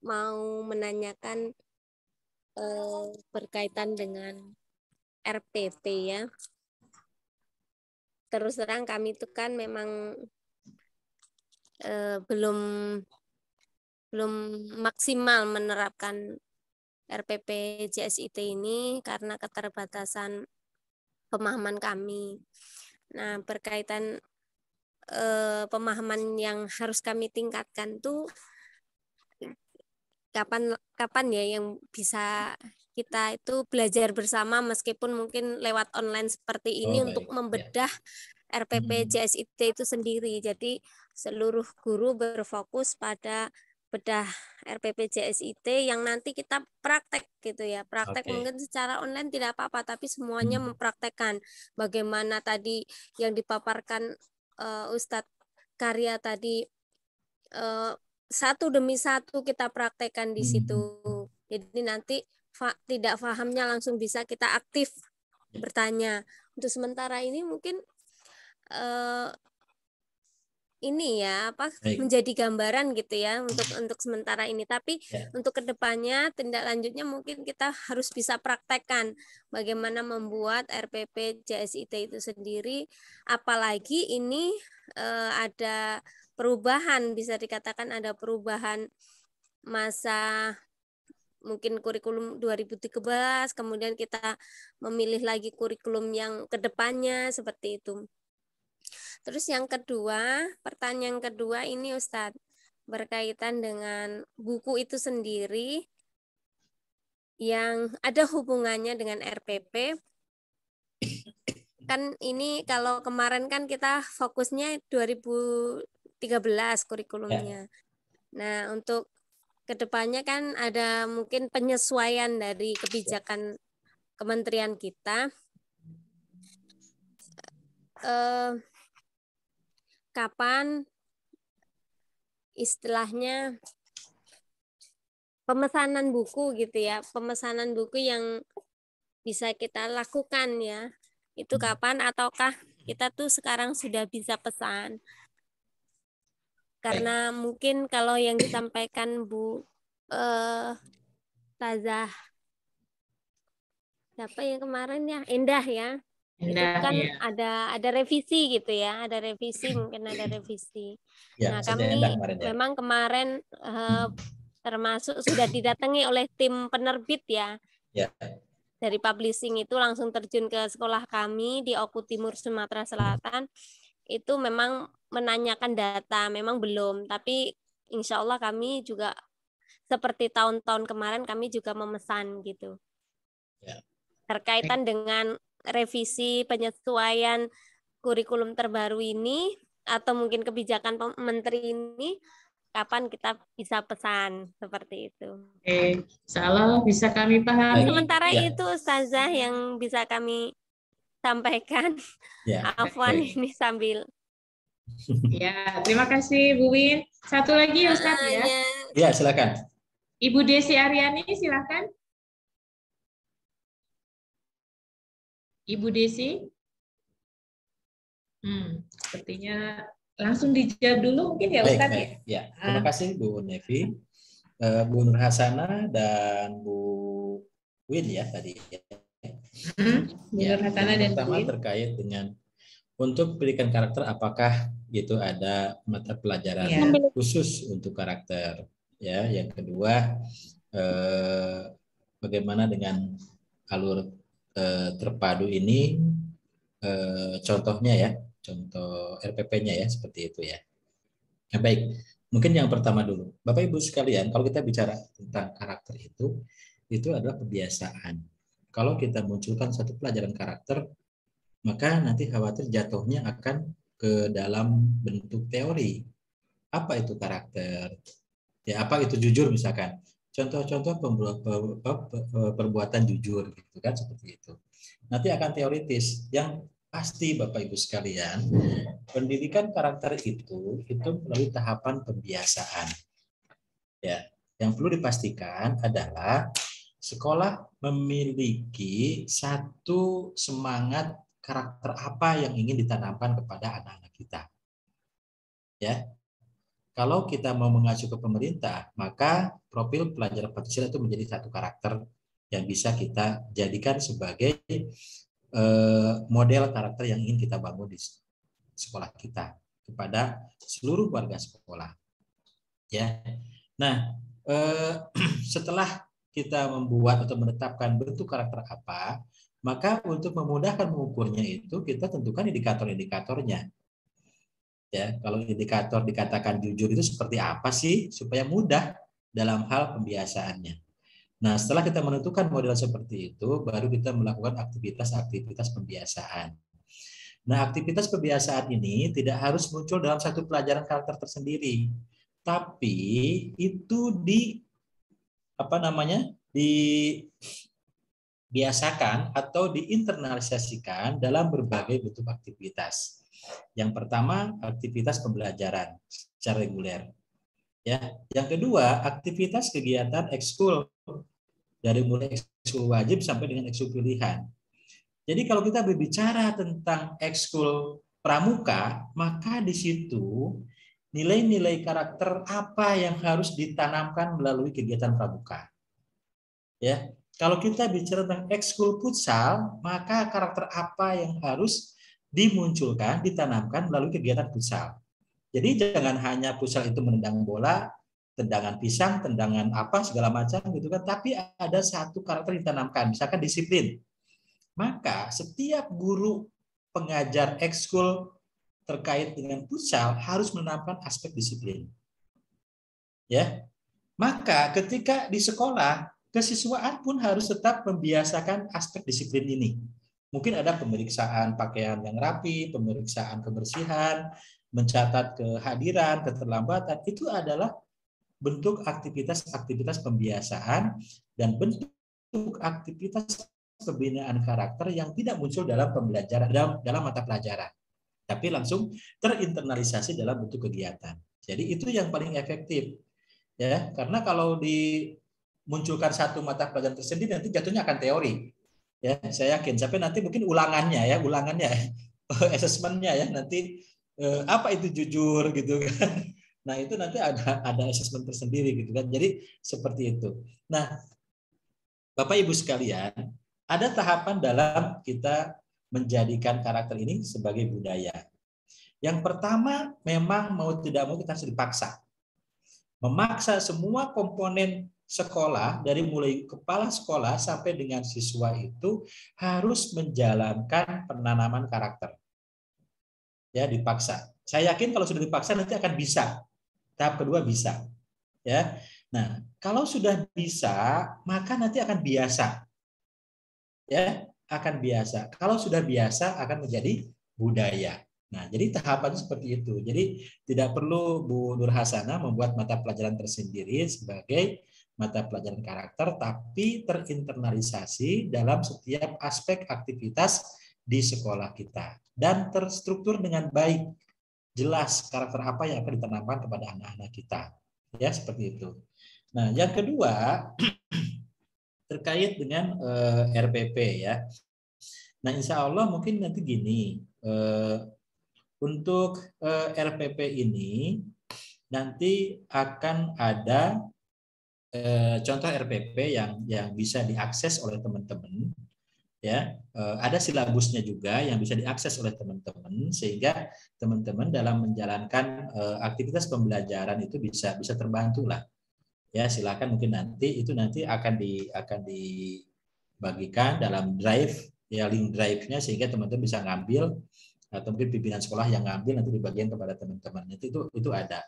mau menanyakan berkaitan dengan RPP ya. Terus terang kami itu kan memang belum maksimal menerapkan RPP JSIT ini karena keterbatasan pemahaman kami. Nah, berkaitan pemahaman yang harus kami tingkatkan tuh kapan ya yang bisa kita itu belajar bersama meskipun mungkin lewat online seperti ini untuk membedah RPP JSIT itu sendiri. Jadi seluruh guru berfokus pada bedah RPP JSIT yang nanti kita praktek gitu ya. Praktek mungkin secara online tidak apa-apa, tapi semuanya mempraktekkan bagaimana tadi yang dipaparkan Ustadz Karya tadi, satu demi satu kita praktekkan di situ. Jadi nanti tidak pahamnya langsung bisa kita aktif bertanya. Untuk sementara ini mungkin ini ya apa Baik. menjadi gambaran gitu ya untuk sementara ini, tapi Ya. untuk kedepannya tindak lanjutnya mungkin kita harus bisa praktekkan bagaimana membuat RPP JSIT itu sendiri, apalagi ini ada perubahan, bisa dikatakan ada perubahan masa mungkin kurikulum 2013, kemudian kita memilih lagi kurikulum yang kedepannya seperti itu. Terus yang kedua, pertanyaan kedua ini Ustadz, berkaitan dengan buku itu sendiri yang ada hubungannya dengan RPP. Kan ini kalau kemarin kan kita fokusnya 2013 kurikulumnya. Nah, untuk kedepannya kan ada mungkin penyesuaian dari kebijakan kementerian kita. Kapan istilahnya pemesanan buku gitu ya, pemesanan buku yang bisa kita lakukan ya, itu kapan, ataukah kita tuh sekarang sudah bisa pesan? Karena mungkin kalau yang disampaikan Bu Tazah siapa yang kemarin ya, Indah ya, itu kan ya. ada revisi gitu ya, ada revisi, mungkin ada revisi. Ya, Nah, kami kemarin, ya. memang kemarin termasuk sudah didatangi oleh tim penerbit ya. Ya. Dari publishing itu langsung terjun ke sekolah kami di Oku Timur, Sumatera Selatan. Itu memang menanyakan data, memang belum, tapi insya Allah kami juga seperti tahun-tahun kemarin kami juga memesan gitu. Ya. Terkaitan dengan revisi penyesuaian kurikulum terbaru ini atau mungkin kebijakan menteri ini, kapan kita bisa pesan seperti itu. Oke, insyaallah bisa kami pahami. Sementara Ya. itu Ustazah yang bisa kami sampaikan. Ya. Afwan ini sambil. Ya, terima kasih Bu Win. Satu lagi Ustadz ya. Ya, silakan. Ibu Desi Aryani, silakan. Ibu Desi. Sepertinya langsung dijawab dulu mungkin ya Ustadz ya. Ya, terima kasih Bu Nevi, Bu Nur Hasana dan Bu Win ya tadi. Bu Nur Hasana dan Bu pertama Win. Terkait dengan untuk pendidikan karakter, apakah itu ada mata pelajaran khusus untuk karakter? Ya, yang kedua, bagaimana dengan alur terpadu ini? Contohnya ya, contoh RPP-nya ya, seperti itu ya. Nah, baik, mungkin yang pertama dulu, Bapak Ibu sekalian, kalau kita bicara tentang karakter itu adalah kebiasaan. Kalau kita munculkan satu pelajaran karakter, maka nanti khawatir jatuhnya akan ke dalam bentuk teori. Apa itu karakter? Ya, apa itu jujur misalkan? Contoh-contoh perbuatan jujur gitu kan, seperti itu. Nanti akan teoritis. Yang pasti Bapak Ibu sekalian, pendidikan karakter itu melalui tahapan pembiasaan. Ya, yang perlu dipastikan adalah sekolah memiliki satu semangat karakter apa yang ingin ditanamkan kepada anak-anak kita. Ya. Kalau kita mau mengacu ke pemerintah, maka profil pelajar Pancasila itu menjadi satu karakter yang bisa kita jadikan sebagai model karakter yang ingin kita bangun di sekolah kita kepada seluruh warga sekolah. Ya. Nah, setelah kita membuat atau menetapkan bentuk karakter apa, maka untuk memudahkan mengukurnya itu kita tentukan indikator-indikatornya. Ya, kalau indikator dikatakan jujur itu seperti apa sih supaya mudah dalam hal pembiasaannya. Nah, setelah kita menentukan model seperti itu, baru kita melakukan aktivitas-aktivitas pembiasaan. Nah, aktivitas pembiasaan ini tidak harus muncul dalam satu pelajaran karakter tersendiri, tapi itu dibiasakan atau diinternalisasikan dalam berbagai bentuk aktivitas. Yang pertama, aktivitas pembelajaran secara reguler. Ya, yang kedua, aktivitas kegiatan ekskul dari mulai ekskul wajib sampai dengan ekskul pilihan. Jadi kalau kita berbicara tentang ekskul pramuka, maka di situ nilai-nilai karakter apa yang harus ditanamkan melalui kegiatan pramuka. Ya, kalau kita bicara tentang ekskul futsal, maka karakter apa yang harus dimunculkan, ditanamkan melalui kegiatan futsal. Jadi jangan hanya futsal itu menendang bola, tendangan pisang, tendangan apa segala macam gitu kan, tapi ada satu karakter ditanamkan, misalkan disiplin. Maka setiap guru pengajar ekskul terkait dengan futsal harus menanamkan aspek disiplin. Ya. Maka ketika di sekolah, kesiswaan pun harus tetap membiasakan aspek disiplin ini. Mungkin ada pemeriksaan pakaian yang rapi, pemeriksaan kebersihan, mencatat kehadiran, keterlambatan, itu adalah bentuk aktivitas-aktivitas pembiasaan dan bentuk aktivitas pembinaan karakter yang tidak muncul dalam pembelajaran dalam mata pelajaran, tapi langsung terinternalisasi dalam bentuk kegiatan. Jadi itu yang paling efektif, ya. Karena kalau dimunculkan satu mata pelajaran tersendiri nanti jatuhnya akan teori, ya. Saya yakin sampai nanti mungkin ulangannya, asesmennya ya nanti apa itu jujur gitu kan. Nah itu nanti ada asesmen tersendiri gitu kan. Jadi seperti itu. Nah Bapak Ibu sekalian, ada tahapan dalam kita menjadikan karakter ini sebagai budaya. Yang pertama, memang mau tidak mau kita harus dipaksa. Memaksa semua komponen sekolah, dari mulai kepala sekolah sampai dengan siswa itu harus menjalankan penanaman karakter. Ya, dipaksa. Saya yakin kalau sudah dipaksa nanti akan bisa. Tahap kedua bisa. Ya. Nah, kalau sudah bisa, maka nanti akan biasa. Ya, akan biasa. Kalau sudah biasa akan menjadi budaya. Nah, jadi tahapan seperti itu. Jadi tidak perlu Bu Nur Hasanah membuat mata pelajaran tersendiri sebagai mata pelajaran karakter, tapi terinternalisasi dalam setiap aspek aktivitas di sekolah kita dan terstruktur dengan baik, jelas karakter apa yang akan ditanamkan kepada anak-anak kita. Ya, seperti itu. Nah, yang kedua terkait dengan RPP ya. Nah, insya Allah mungkin nanti gini. Untuk RPP ini nanti akan ada contoh RPP yang bisa diakses oleh teman-teman, ya. Ada silabusnya juga yang bisa diakses oleh teman-teman sehingga teman-teman dalam menjalankan aktivitas pembelajaran itu bisa terbantu lah. Ya, silakan mungkin nanti akan dibagikan dalam drive, ya, link drive-nya sehingga teman-teman bisa ngambil, atau mungkin pimpinan sekolah yang ngambil nanti dibagikan kepada teman-teman. Itu ada.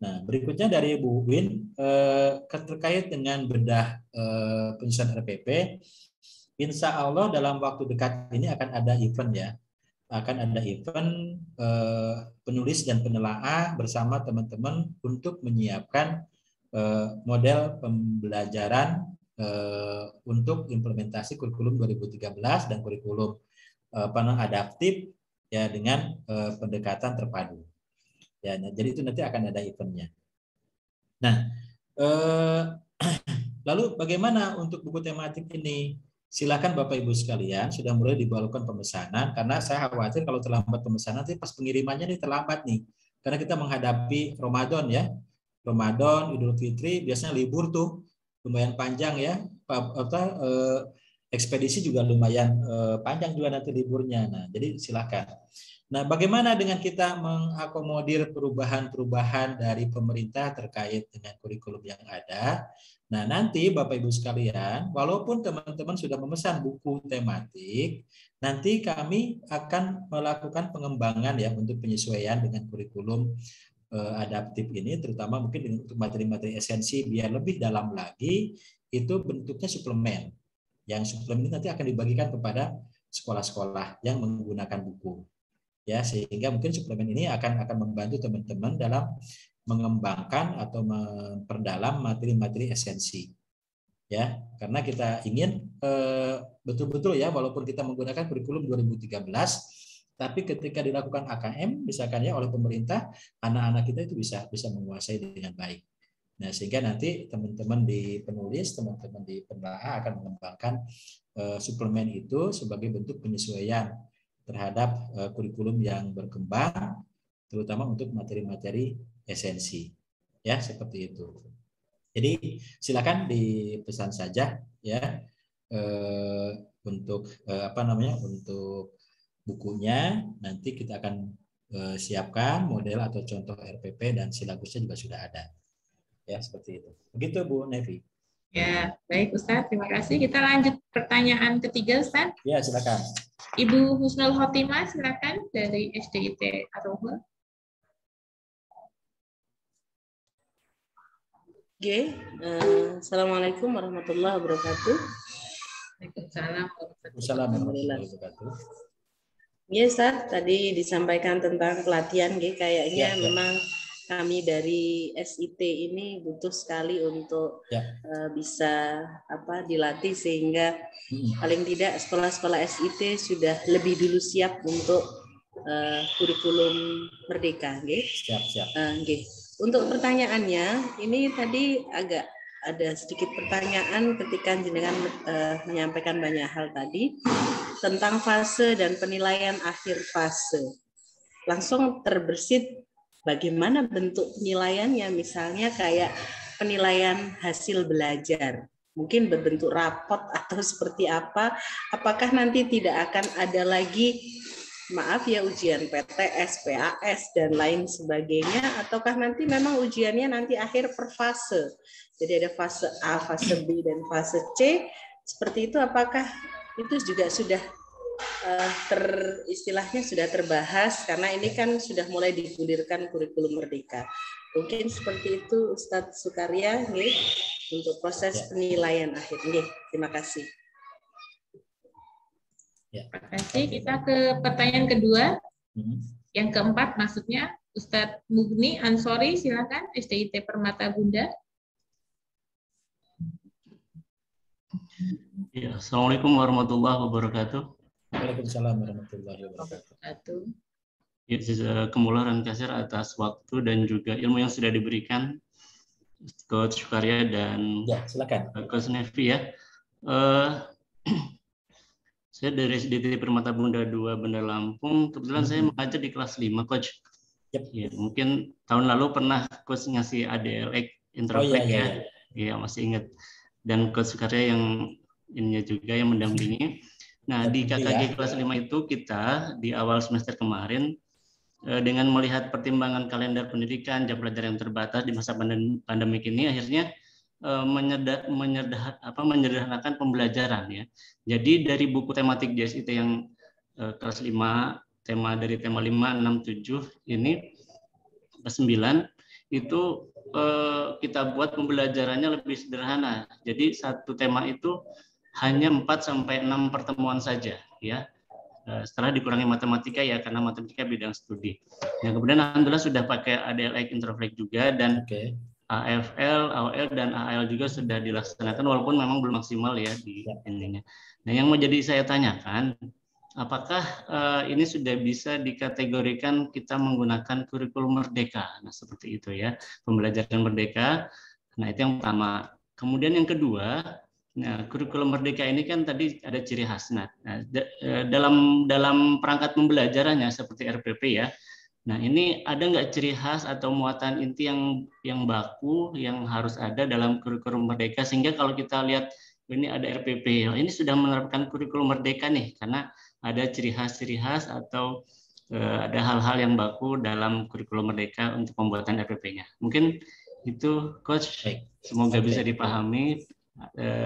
Nah, berikutnya dari Bu Win terkait dengan bedah penyusunan RPP, insya Allah dalam waktu dekat ini akan ada event ya. Akan ada event penulis dan penelaah bersama teman-teman untuk menyiapkan model pembelajaran untuk implementasi kurikulum 2013 dan kurikulum adaptif ya dengan pendekatan terpadu. Ya, jadi itu nanti akan ada eventnya. Nah, lalu bagaimana untuk buku tematik ini? Silakan Bapak Ibu sekalian, sudah mulai dibalukan pemesanan karena saya khawatir kalau terlambat pemesanan nanti pas pengirimannya nih terlambat nih. Karena kita menghadapi Ramadan ya. Ramadan, Idul Fitri biasanya libur tuh lumayan panjang ya. Ekspedisi juga lumayan panjang juga nanti liburnya. Nah, jadi silakan. Nah, bagaimana dengan kita mengakomodir perubahan-perubahan dari pemerintah terkait dengan kurikulum yang ada? Nah, nanti Bapak Ibu sekalian, walaupun teman-teman sudah memesan buku tematik, nanti kami akan melakukan pengembangan ya untuk penyesuaian dengan kurikulum adaptif ini, terutama mungkin untuk materi-materi esensi biar lebih dalam lagi, itu bentuknya suplemen. Yang suplemen ini nanti akan dibagikan kepada sekolah-sekolah yang menggunakan buku. Ya, sehingga mungkin suplemen ini akan membantu teman-teman dalam mengembangkan atau memperdalam materi-materi esensi. Ya, karena kita ingin betul-betul ya, walaupun kita menggunakan kurikulum 2013, tapi ketika dilakukan AKM misalkan ya oleh pemerintah, anak-anak kita itu bisa menguasai dengan baik. Nah, sehingga nanti teman-teman di penulis, teman-teman di penelaah akan mengembangkan suplemen itu sebagai bentuk penyesuaian terhadap kurikulum yang berkembang, terutama untuk materi-materi esensi. Ya, seperti itu. Jadi silakan dipesan saja ya untuk untuk bukunya. Nanti kita akan siapkan model atau contoh RPP dan silabusnya juga sudah ada. Ya, seperti itu. Begitu Bu Nevi. Ya, baik Ustadz, terima kasih. Kita lanjut pertanyaan ketiga, Ustadz. Ya, silakan. Ibu Husnul Khotimah, silakan dari SDIT Aroha. Oke, Assalamualaikum warahmatullahi wabarakatuh. Waalaikumsalam warahmatullahi wabarakatuh. Ya, Ustaz, tadi disampaikan tentang pelatihan, kayaknya memang kami dari SIT ini butuh sekali untuk bisa dilatih sehingga paling tidak sekolah-sekolah SIT sudah lebih dulu siap untuk kurikulum merdeka, Siap. Untuk pertanyaannya, ini tadi agak ada sedikit pertanyaan ketika jenengan menyampaikan banyak hal tadi tentang fase dan penilaian akhir fase. Langsung terbersit bagaimana bentuk penilaiannya, misalnya kayak penilaian hasil belajar. Mungkin berbentuk rapot atau seperti apa, apakah nanti tidak akan ada lagi ujian PTS, PAS, dan lain sebagainya, ataukah nanti memang ujiannya nanti akhir per fase. Jadi ada fase A, fase B, dan fase C. Seperti itu, apakah itu juga sudah istilahnya sudah terbahas, karena ini kan sudah mulai digulirkan kurikulum merdeka. Mungkin seperti itu Ustadz Sukarya, untuk proses penilaian akhir. Terima kasih. Terima kasih. Kita ke pertanyaan kedua. Yang keempat maksudnya Ustadz Mugni Ansori, silakan SDIT Permata Bunda. Ya, Assalamualaikum warahmatullahi wabarakatuh. Waalaikumsalam warahmatullahi wabarakatuh. Ya, jazakumullah khairan atas waktu dan juga ilmu yang sudah diberikan Coach Sukarya dan silakan Coach Nevi ya. Saya dari SDIT Permata Bunda 2 Bandar Lampung. Kebetulan saya mengajar di kelas 5, Coach. Ya, mungkin tahun lalu pernah Coach ngasih ADLX Introflex ya. Iya, masih ingat. Dan Coach Sukarya yang ininya juga yang mendampingi. Nah, di KKG kelas 5 itu kita di awal semester kemarin dengan melihat pertimbangan kalender pendidikan, jam pelajaran yang terbatas di masa pandemik ini, akhirnya menyederhanakan pembelajaran ya. Jadi dari buku tematik JSIT yang kelas 5, dari tema 5, 6, 7 ini ke 9 itu kita buat pembelajarannya lebih sederhana. Jadi satu tema itu hanya 4 sampai 6 pertemuan saja ya. Setelah dikurangi matematika ya, karena matematika bidang studi. Nah, kemudian alhamdulillah sudah pakai ADLX Introflex juga, dan AFL, AOL, dan AL juga sudah dilaksanakan walaupun memang belum maksimal ya di ininya. Nah, yang mau jadi saya tanyakan, apakah ini sudah bisa dikategorikan kita menggunakan kurikulum merdeka? Nah, seperti itu ya, pembelajaran merdeka. Nah, itu yang pertama. Kemudian yang kedua, nah, kurikulum merdeka ini kan tadi ada ciri khas. Nah, dalam perangkat pembelajarannya seperti RPP ya. Nah, ini ada nggak ciri khas atau muatan inti yang baku yang harus ada dalam kurikulum merdeka, sehingga kalau kita lihat ini ada RPP, ini sudah menerapkan kurikulum merdeka nih, karena ada ciri khas atau ada hal-hal yang baku dalam kurikulum merdeka untuk pembuatan RPP-nya. Mungkin itu, Coach. Semoga bisa dipahami.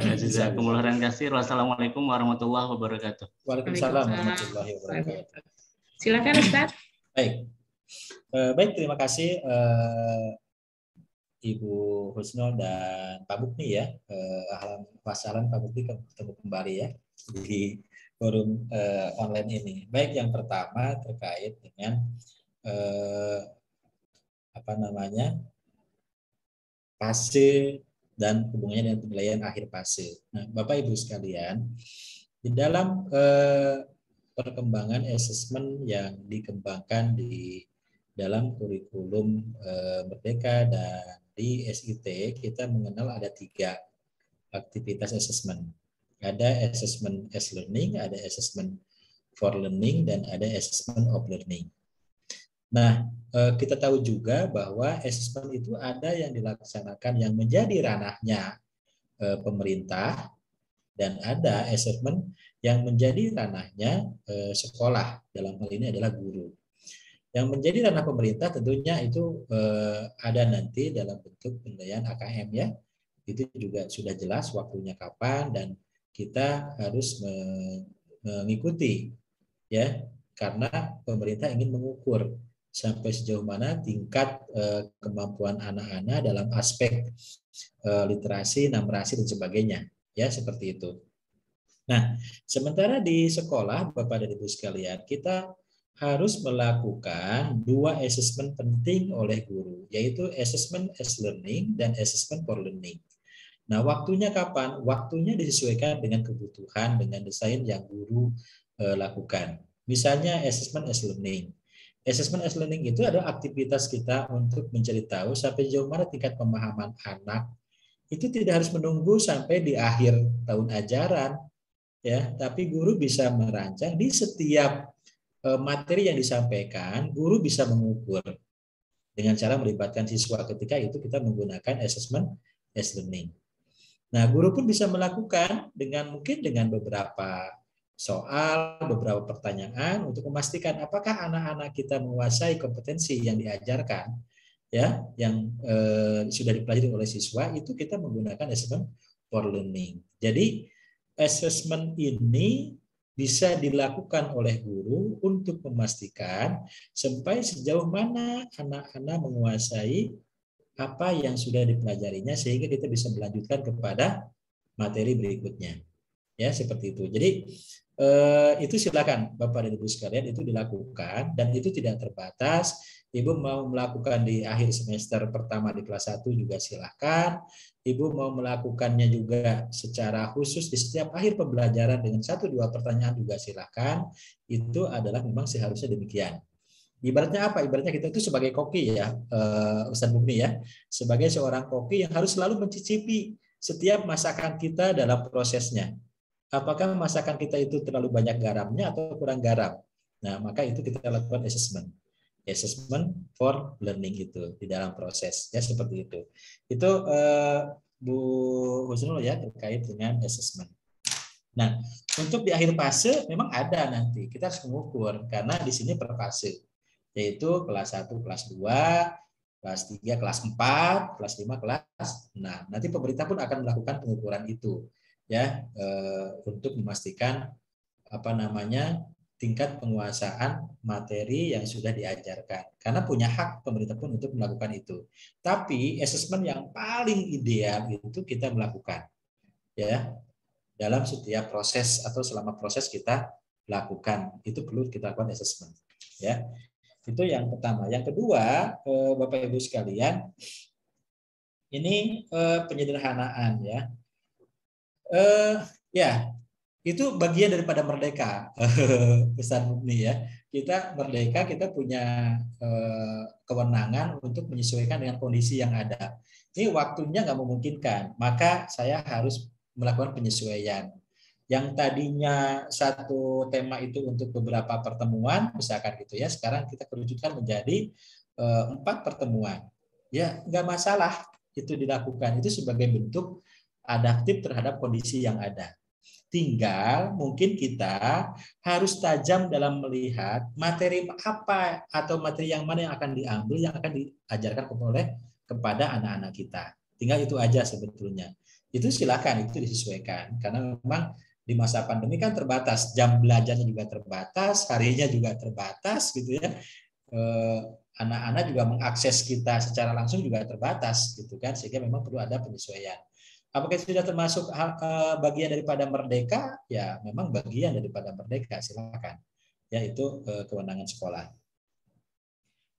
Jazakumullah khairan. Wassalamualaikum warahmatullahi wabarakatuh. Waalaikumsalam warahmatullahi wabarakatuh. Silakan Ustaz. Baik, terima kasih Ibu Husnul dan Pak Mukni ya. Ahlan wa sahlan Pak Mukni, ketemu kembali ya di forum online ini. Baik, yang pertama terkait dengan fase dan hubungannya dengan penilaian akhir fase. Nah, Bapak Ibu sekalian, di dalam perkembangan asesmen yang dikembangkan di dalam kurikulum merdeka dan di SIT, kita mengenal ada 3 aktivitas asesmen. Ada asesmen as learning, ada asesmen for learning, dan ada assessment of learning. Nah, kita tahu juga bahwa assessment itu ada yang dilaksanakan yang menjadi ranahnya pemerintah, dan ada assessment yang menjadi ranahnya sekolah, dalam hal ini adalah guru. Yang menjadi ranah pemerintah tentunya itu ada nanti dalam bentuk penilaian AKM ya. Itu juga sudah jelas waktunya kapan, dan kita harus mengikuti ya, karena pemerintah ingin mengukur sampai sejauh mana tingkat kemampuan anak-anak dalam aspek literasi, numerasi, dan sebagainya. Ya, seperti itu. Nah, sementara di sekolah, Bapak dan Ibu sekalian, kita harus melakukan 2 asesmen penting oleh guru, yaitu assessment as learning dan assessment for learning. Nah, waktunya kapan? Waktunya disesuaikan dengan kebutuhan, dengan desain yang guru lakukan. Misalnya assessment as learning. Assessment as learning itu adalah aktivitas kita untuk mencari tahu sampai jauh mana tingkat pemahaman anak. Itu tidak harus menunggu sampai di akhir tahun ajaran, ya. Tapi guru bisa merancang di setiap materi yang disampaikan, guru bisa mengukur dengan cara melibatkan siswa. Ketika itu kita menggunakan assessment as learning. Nah, guru pun bisa melakukan mungkin dengan beberapa soal, beberapa pertanyaan untuk memastikan apakah anak-anak kita menguasai kompetensi yang diajarkan, ya, yang sudah dipelajari oleh siswa. Itu kita menggunakan assessment for learning. Jadi assessment ini bisa dilakukan oleh guru untuk memastikan sampai sejauh mana anak-anak menguasai apa yang sudah dipelajarinya, sehingga kita bisa melanjutkan kepada materi berikutnya. Ya, seperti itu. Jadi itu silakan Bapak dan Ibu sekalian, itu dilakukan, dan itu tidak terbatas. Ibu mau melakukan di akhir semester pertama di kelas 1 juga silakan. Ibu mau melakukannya juga secara khusus di setiap akhir pembelajaran dengan 1-2 pertanyaan juga silakan. Itu adalah memang seharusnya demikian. Ibaratnya apa? Ibaratnya kita itu sebagai koki ya, Ustaz Bumi ya, sebagai seorang koki yang harus selalu mencicipi setiap masakan kita dalam prosesnya. Apakah masakan kita itu terlalu banyak garamnya atau kurang garam? Nah, maka itu kita lakukan assessment for learning itu di dalam proses ya, seperti itu. Itu Bu Husnul ya, terkait dengan assessment. Nah, untuk di akhir fase memang ada nanti kita harus mengukur, karena di sini per fase, yaitu kelas 1, kelas 2, kelas 3, kelas 4, kelas 5, kelas 6. Nanti pemerintah pun akan melakukan pengukuran itu ya, untuk memastikan tingkat penguasaan materi yang sudah diajarkan. Karena punya hak pemerintah pun untuk melakukan itu. Tapi assessment yang paling ideal itu kita melakukan ya dalam setiap proses atau selama proses kita lakukan, itu perlu kita lakukan assessment ya. Itu yang pertama. Yang kedua, Bapak Ibu sekalian, ini penyederhanaan ya. Ya, itu bagian daripada merdeka, pesan Bumi ya. Kita merdeka, kita punya kewenangan untuk menyesuaikan dengan kondisi yang ada. Ini waktunya nggak memungkinkan, maka saya harus melakukan penyesuaian. Yang tadinya satu tema itu untuk beberapa pertemuan, misalkan gitu ya, sekarang kita kerucutkan menjadi 4 pertemuan. Ya, nggak masalah itu dilakukan. Itu sebagai bentuk adaptif terhadap kondisi yang ada. Tinggal mungkin kita harus tajam dalam melihat materi apa atau materi yang mana yang akan diambil, yang akan diajarkan kepada anak-anak kita. Tinggal itu aja sebetulnya. Itu silakan, itu disesuaikan. Karena memang di masa pandemi kan terbatas, jam belajarnya juga terbatas, harinya juga terbatas gitu ya. Anak-anak juga mengakses kita secara langsung juga terbatas gitu kan, sehingga memang perlu ada penyesuaian. Apakah itu sudah termasuk bagian daripada merdeka? Ya, memang bagian daripada merdeka, silakan. Ya, itu kewenangan sekolah.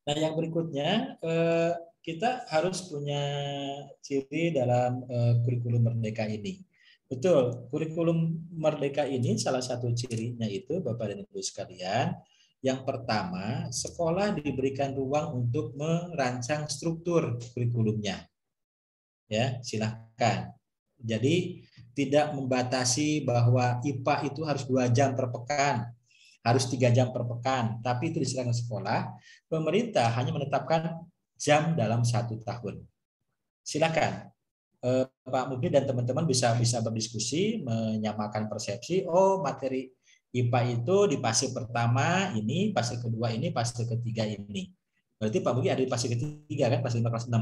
Nah, yang berikutnya kita harus punya ciri dalam kurikulum merdeka ini. Betul, kurikulum merdeka ini salah satu cirinya itu Bapak dan Ibu sekalian. Yang pertama, sekolah diberikan ruang untuk merancang struktur kurikulumnya. Ya, silakan. Jadi tidak membatasi bahwa IPA itu harus 2 jam per pekan, harus 3 jam per pekan, tapi itu diserahkan sekolah. Pemerintah hanya menetapkan jam dalam 1 tahun. Silakan Pak Mubni dan teman-teman bisa berdiskusi, menyamakan persepsi. Oh, materi IPA itu di fase pertama ini, fase kedua ini, fase ketiga ini. Berarti Pak Mubni ada di fase ketiga kan, fase 5 kelas 6.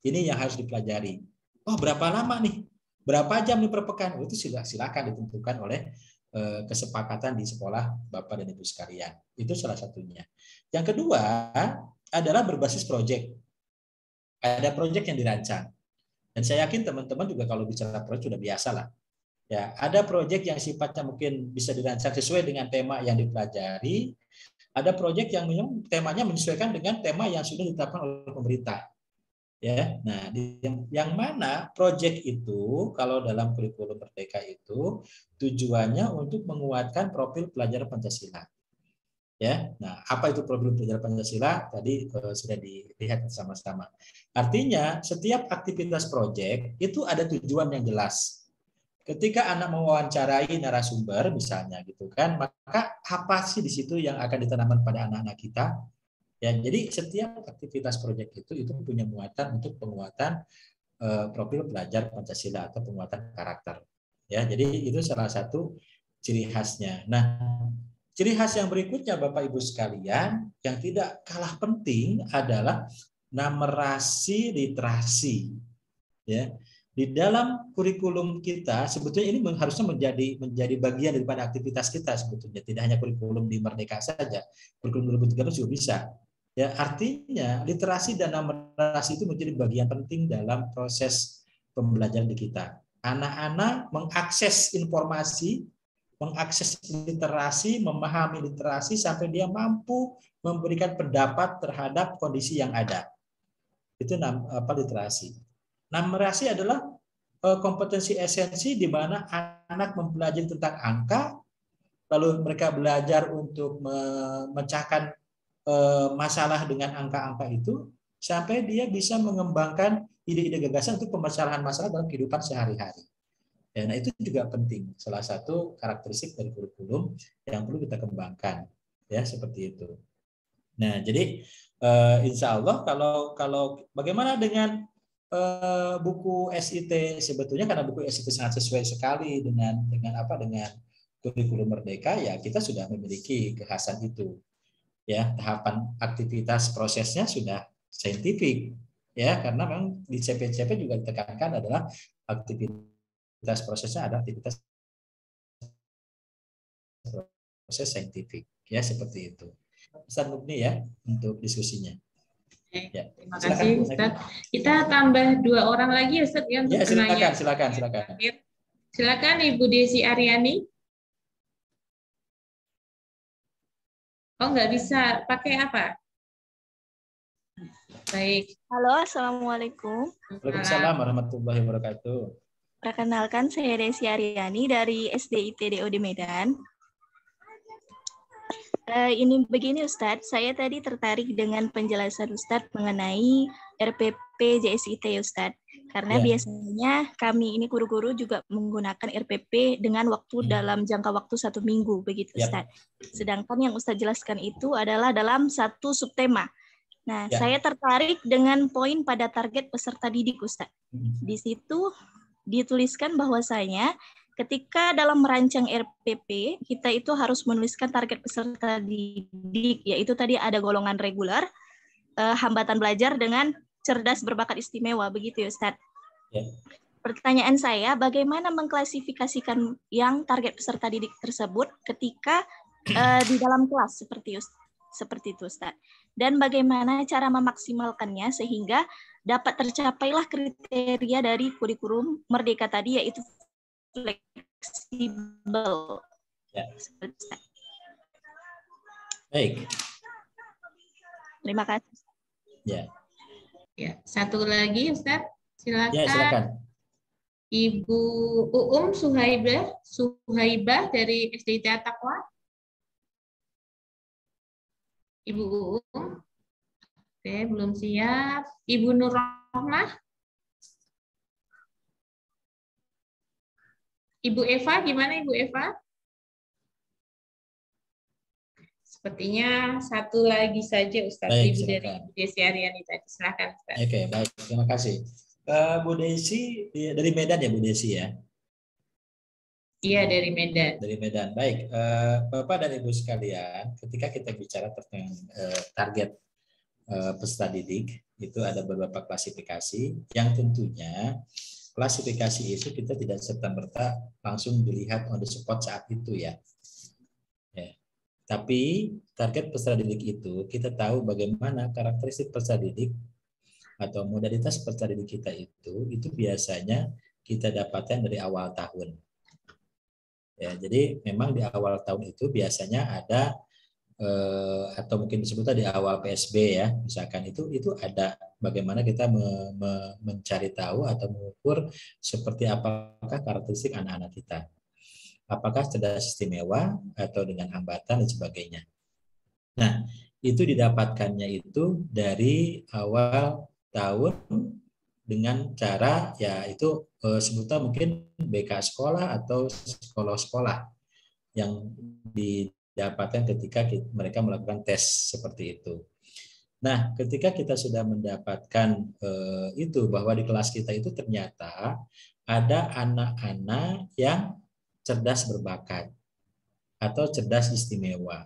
Ini yang harus dipelajari. Oh, berapa lama nih? Berapa jam nih per pekan? Itu silakan ditentukan oleh kesepakatan di sekolah Bapak dan Ibu sekalian. Itu salah satunya. Yang kedua adalah berbasis proyek. Ada proyek yang dirancang. Dan saya yakin teman-teman juga kalau bicara proyek sudah biasa lah. Ya, ada proyek yang sifatnya mungkin bisa dirancang sesuai dengan tema yang dipelajari. Ada proyek yang temanya menyesuaikan dengan tema yang sudah ditetapkan oleh pemerintah. Ya, nah yang mana proyek itu kalau dalam kurikulum Merdeka itu tujuannya untuk menguatkan profil pelajar Pancasila. Ya, nah apa itu profil pelajar Pancasila? Tadi sudah dilihat sama-sama. Artinya setiap aktivitas proyek itu ada tujuan yang jelas. Ketika anak mewawancarai narasumber misalnya gitu kan, maka apa sih di situ yang akan ditanamkan pada anak-anak kita? Ya, jadi setiap aktivitas proyek itu punya muatan untuk penguatan profil pelajar Pancasila atau penguatan karakter. Ya, jadi itu salah satu ciri khasnya. Nah, ciri khas yang berikutnya Bapak Ibu sekalian yang tidak kalah penting adalah numerasi literasi. Ya. Di dalam kurikulum kita sebetulnya ini harusnya menjadi bagian daripada aktivitas kita sebetulnya, tidak hanya kurikulum di Merdeka saja. Kurikulum 2013 juga bisa. Ya, artinya literasi dan numerasi itu menjadi bagian penting dalam proses pembelajaran di kita. Anak-anak mengakses informasi, mengakses literasi, memahami literasi sampai dia mampu memberikan pendapat terhadap kondisi yang ada. Itu literasi. Numerasi adalah kompetensi esensi di mana anak mempelajari tentang angka, lalu mereka belajar untuk memecahkan masalah dengan angka-angka itu sampai dia bisa mengembangkan ide-ide gagasan untuk pemecahan masalah dalam kehidupan sehari-hari. Ya, nah itu juga penting, salah satu karakteristik dari kurikulum yang perlu kita kembangkan, ya seperti itu. Nah, jadi insya Allah kalau bagaimana dengan buku SIT sebetulnya, karena buku SIT sangat sesuai sekali dengan kurikulum Merdeka, ya kita sudah memiliki kekhasan itu. Ya, tahapan aktivitas prosesnya sudah saintifik, ya, karena memang di CP-CP juga ditekankan adalah aktivitas prosesnya ada aktivitas proses saintifik, ya seperti itu. Ustaz Mubni ya untuk diskusinya. Ya, terima kasih Ustaz. Kita tambah 2 orang lagi Ustaz ya untuk ya, silakan. Silakan Ibu Desi Aryani. Oh, nggak bisa pakai apa? Baik. Halo, Assalamualaikum. Waalaikumsalam warahmatullahi wabarakatuh. Perkenalkan, saya Desi Aryani dari SDIT DOD Medan. Ini begini Ustadz, saya tadi tertarik dengan penjelasan Ustadz mengenai RPP JSIT Ustadz. Karena biasanya kami ini guru-guru juga menggunakan RPP dengan waktu dalam jangka waktu 1 minggu, begitu Ustadz. Sedangkan yang Ustadz jelaskan itu adalah dalam 1 subtema. Nah, saya tertarik dengan poin pada target peserta didik Ustadz. Di situ dituliskan bahwasanya ketika dalam merancang RPP, kita itu harus menuliskan target peserta didik, yaitu tadi ada golongan reguler, hambatan belajar, dengan cerdas berbakat istimewa, begitu ya Ustaz. Pertanyaan saya, bagaimana mengklasifikasikan yang target peserta didik tersebut ketika di dalam kelas seperti itu Ustaz? Dan bagaimana cara memaksimalkannya sehingga dapat tercapailah kriteria dari kurikulum Merdeka tadi, yaitu fleksibel. Baik. Terima kasih. Ya, satu lagi Ustaz, silakan. Ya, silakan. Ibu Suhaibah dari SDIT At-Taqwa. Ibu Oke, belum siap. Ibu Nur Rohmah. Ibu Eva, gimana Ibu Eva? Sepertinya satu lagi saja Ustadz, Baik, Ibu dari silakan. Bu Desi Aryani tadi. Silakan Ustadz. Oke, baik. Terima kasih. Bu Desi dari Medan ya, Bu Desi ya? Iya, dari Medan. Dari Medan. Baik, Bapak dan Ibu sekalian, ketika kita bicara tentang target peserta didik, itu ada beberapa klasifikasi yang tentunya klasifikasi itu kita tidak serta-merta langsung dilihat on the spot saat itu ya. Tapi target peserta didik itu kita tahu bagaimana karakteristik peserta didik atau modalitas peserta didik kita itu biasanya kita dapatkan dari awal tahun. Ya, jadi memang di awal tahun itu biasanya ada atau mungkin disebutnya di awal PSB ya, misalkan itu ada bagaimana kita mencari tahu atau mengukur seperti apakah karakteristik anak-anak kita. Apakah cerdas istimewa atau dengan hambatan dan sebagainya. Nah, itu didapatkannya itu dari awal tahun dengan cara ya itu sebutnya mungkin BK sekolah atau sekolah-sekolah yang didapatkan ketika mereka melakukan tes seperti itu. Nah, ketika kita sudah mendapatkan itu bahwa di kelas kita itu ternyata ada anak-anak yang cerdas berbakat atau cerdas istimewa.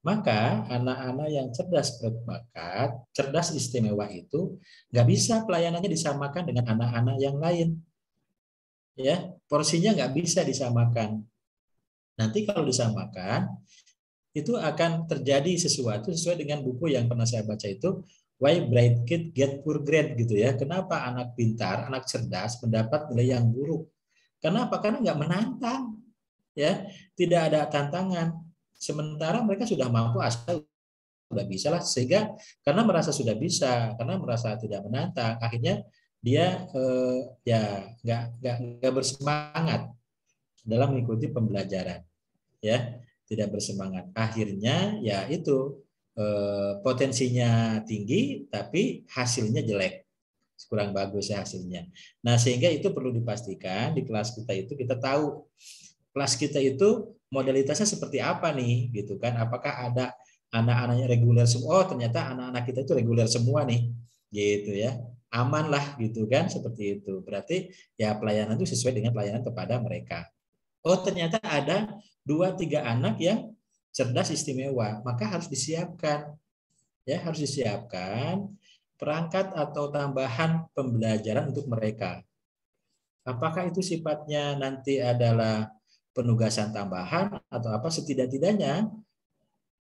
Maka anak-anak yang cerdas berbakat, cerdas istimewa itu nggak bisa pelayanannya disamakan dengan anak-anak yang lain. Ya, porsinya nggak bisa disamakan. Nanti kalau disamakan, itu akan terjadi sesuatu sesuai dengan buku yang pernah saya baca itu, Why Bright Kid Get Poor Grade gitu ya. Kenapa anak pintar, anak cerdas mendapat nilai yang buruk? Kenapa? Karena nggak menantang, ya, tidak ada tantangan. Sementara mereka sudah mampu asal sudah bisa lah, sehingga karena merasa sudah bisa, karena merasa tidak menantang, akhirnya dia ya nggak bersemangat dalam mengikuti pembelajaran, ya, tidak bersemangat. Akhirnya ya itu potensinya tinggi tapi hasilnya jelek, kurang bagus ya hasilnya. Nah, sehingga itu perlu dipastikan di kelas kita itu kita tahu kelas kita itu modalitasnya seperti apa nih, gitu kan? Apakah ada anak-anaknya reguler semua? Oh, ternyata anak-anak kita itu reguler semua nih, gitu ya. Aman lah, gitu kan? Seperti itu. Berarti ya pelayanan itu sesuai dengan pelayanan kepada mereka. Oh, ternyata ada 2-3 anak yang cerdas istimewa, maka harus disiapkan, ya, harus disiapkan perangkat atau tambahan pembelajaran untuk mereka. Apakah itu sifatnya nanti adalah penugasan tambahan atau apa, setidak-tidaknya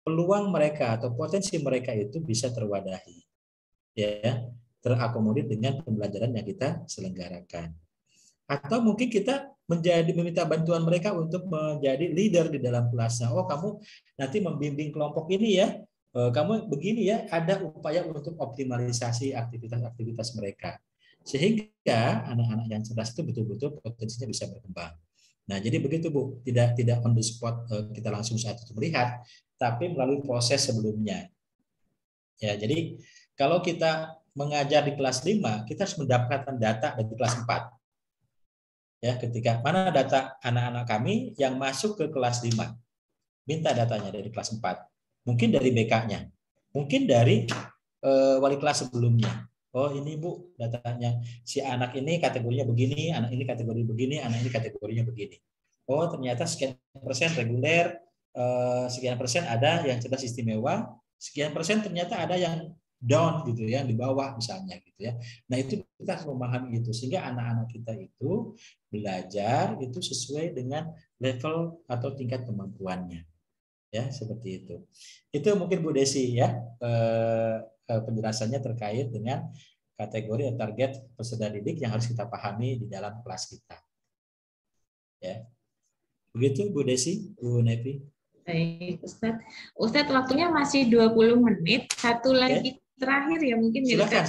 peluang mereka atau potensi mereka itu bisa terwadahi, ya, terakomodir dengan pembelajaran yang kita selenggarakan. Atau mungkin kita meminta bantuan mereka untuk menjadi leader di dalam kelasnya. Oh, kamu nanti membimbing kelompok ini ya, kamu begini ya, ada upaya untuk optimalisasi aktivitas-aktivitas mereka. Sehingga anak-anak yang cerdas itu betul-betul potensinya bisa berkembang. Nah, jadi begitu Bu, tidak on the spot kita langsung saat itu melihat, tapi melalui proses sebelumnya. Ya, jadi kalau kita mengajar di kelas 5, kita harus mendapatkan data dari kelas 4. Ya, ketika mana data anak-anak kami yang masuk ke kelas 5. Minta datanya dari kelas 4. Mungkin dari BK-nya. Mungkin dari wali kelas sebelumnya. Oh, ini Bu, datanya si anak ini kategorinya begini, anak ini kategori begini, anak ini kategorinya begini. Oh, ternyata sekian persen reguler, sekian persen ada yang cerdas istimewa, sekian persen ternyata ada yang down gitu ya, di bawah misalnya gitu ya. Nah, itu kita harus memahami itu sehingga anak-anak kita itu belajar itu sesuai dengan level atau tingkat kemampuannya. Ya, seperti itu. Itu mungkin Bu Desi ya, penjelasannya terkait dengan kategori atau target peserta didik yang harus kita pahami di dalam kelas kita. Ya. Begitu Bu Desi, Bu Nevi. Baik, Ustadz. Ustadz, waktunya masih 20 menit. Satu lagi terakhir ya mungkin. Silakan.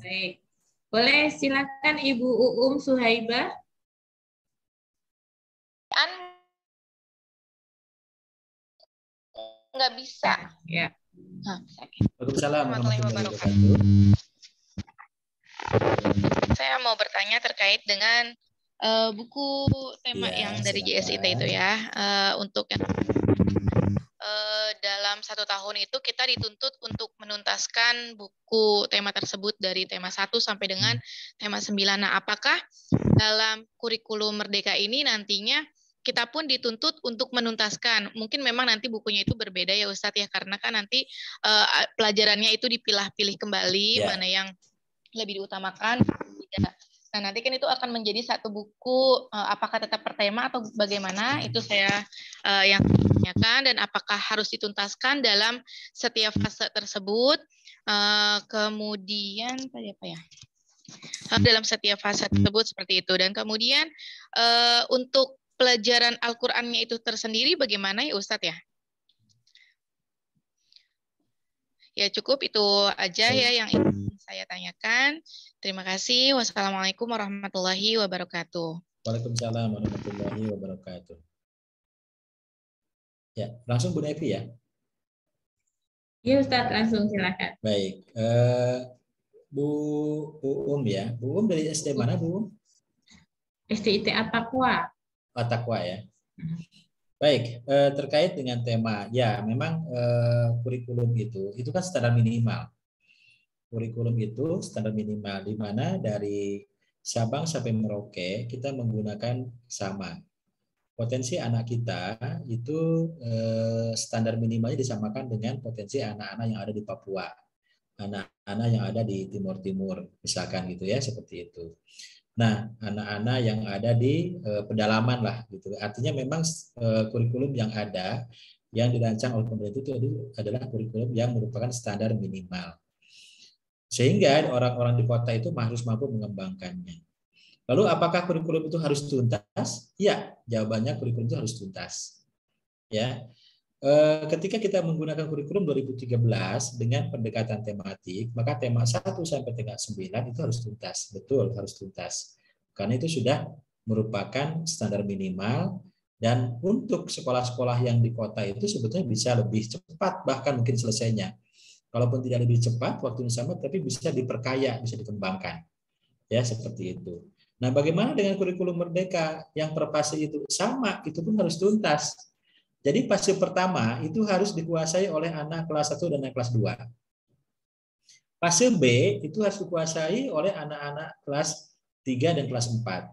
Baik. Boleh silakan Ibu Uum Suhaibah. Nggak bisa. Ya. Waalaikumsalam warahmatullahi wabarakatuh. Saya mau bertanya terkait dengan buku tema yang dari JSIT itu ya, untuk yang dalam 1 tahun itu kita dituntut untuk menuntaskan buku tema tersebut dari tema 1 sampai dengan tema 9. Nah, apakah dalam kurikulum Merdeka ini nantinya kita pun dituntut untuk menuntaskan? Mungkin memang nanti bukunya itu berbeda ya Ustadz ya, karena kan nanti pelajarannya itu dipilah-pilih kembali, mana yang lebih diutamakan. Nah, nanti kan itu akan menjadi satu buku, apakah tetap per tema atau bagaimana, itu saya yang tanyakan, dan apakah harus dituntaskan dalam setiap fase tersebut. Kemudian, tadi apa ya? Dalam setiap fase tersebut seperti itu. Dan kemudian untuk pelajaran Al-Qur'annya itu tersendiri bagaimana ya Ustadz ya? Ya cukup itu aja ya yang ingin saya tanyakan. Terima kasih. Wassalamualaikum warahmatullahi wabarakatuh. Waalaikumsalam warahmatullahi wabarakatuh. Ya, langsung Bu Nevi ya. Iya Ustadz, langsung silakan. Baik, Bu ya. Bu dari SD mana Bu? SDIT At-Taqwa. At-Taqwa ya. Baik, terkait dengan tema, ya memang kurikulum itu kan standar minimal. Kurikulum itu standar minimal, di mana dari Sabang sampai Merauke kita menggunakan sama. Potensi anak kita itu standar minimalnya disamakan dengan potensi anak-anak yang ada di Papua, anak-anak yang ada di Timur Timur, misalkan gitu ya, seperti itu. Nah, anak-anak yang ada di pedalaman lah gitu. Artinya memang kurikulum yang ada yang dirancang oleh pemerintah itu adalah kurikulum yang merupakan standar minimal. Sehingga orang-orang di kota itu harus mampu mengembangkannya. Lalu apakah kurikulum itu harus tuntas? Ya, jawabannya kurikulum itu harus tuntas. Ya. Ketika kita menggunakan kurikulum 2013 dengan pendekatan tematik, maka tema 1 sampai tema 9 itu harus tuntas. Betul, harus tuntas. Karena itu sudah merupakan standar minimal, dan untuk sekolah-sekolah yang di kota itu sebetulnya bisa lebih cepat, bahkan mungkin selesainya. Kalaupun tidak lebih cepat, waktunya sama, tapi bisa diperkaya, bisa dikembangkan. Ya, seperti itu. Nah, bagaimana dengan kurikulum Merdeka yang per fase itu sama, itu pun harus tuntas. Jadi fase pertama itu harus dikuasai oleh anak kelas 1 dan anak kelas 2. Fase B itu harus dikuasai oleh anak-anak kelas 3 dan kelas 4.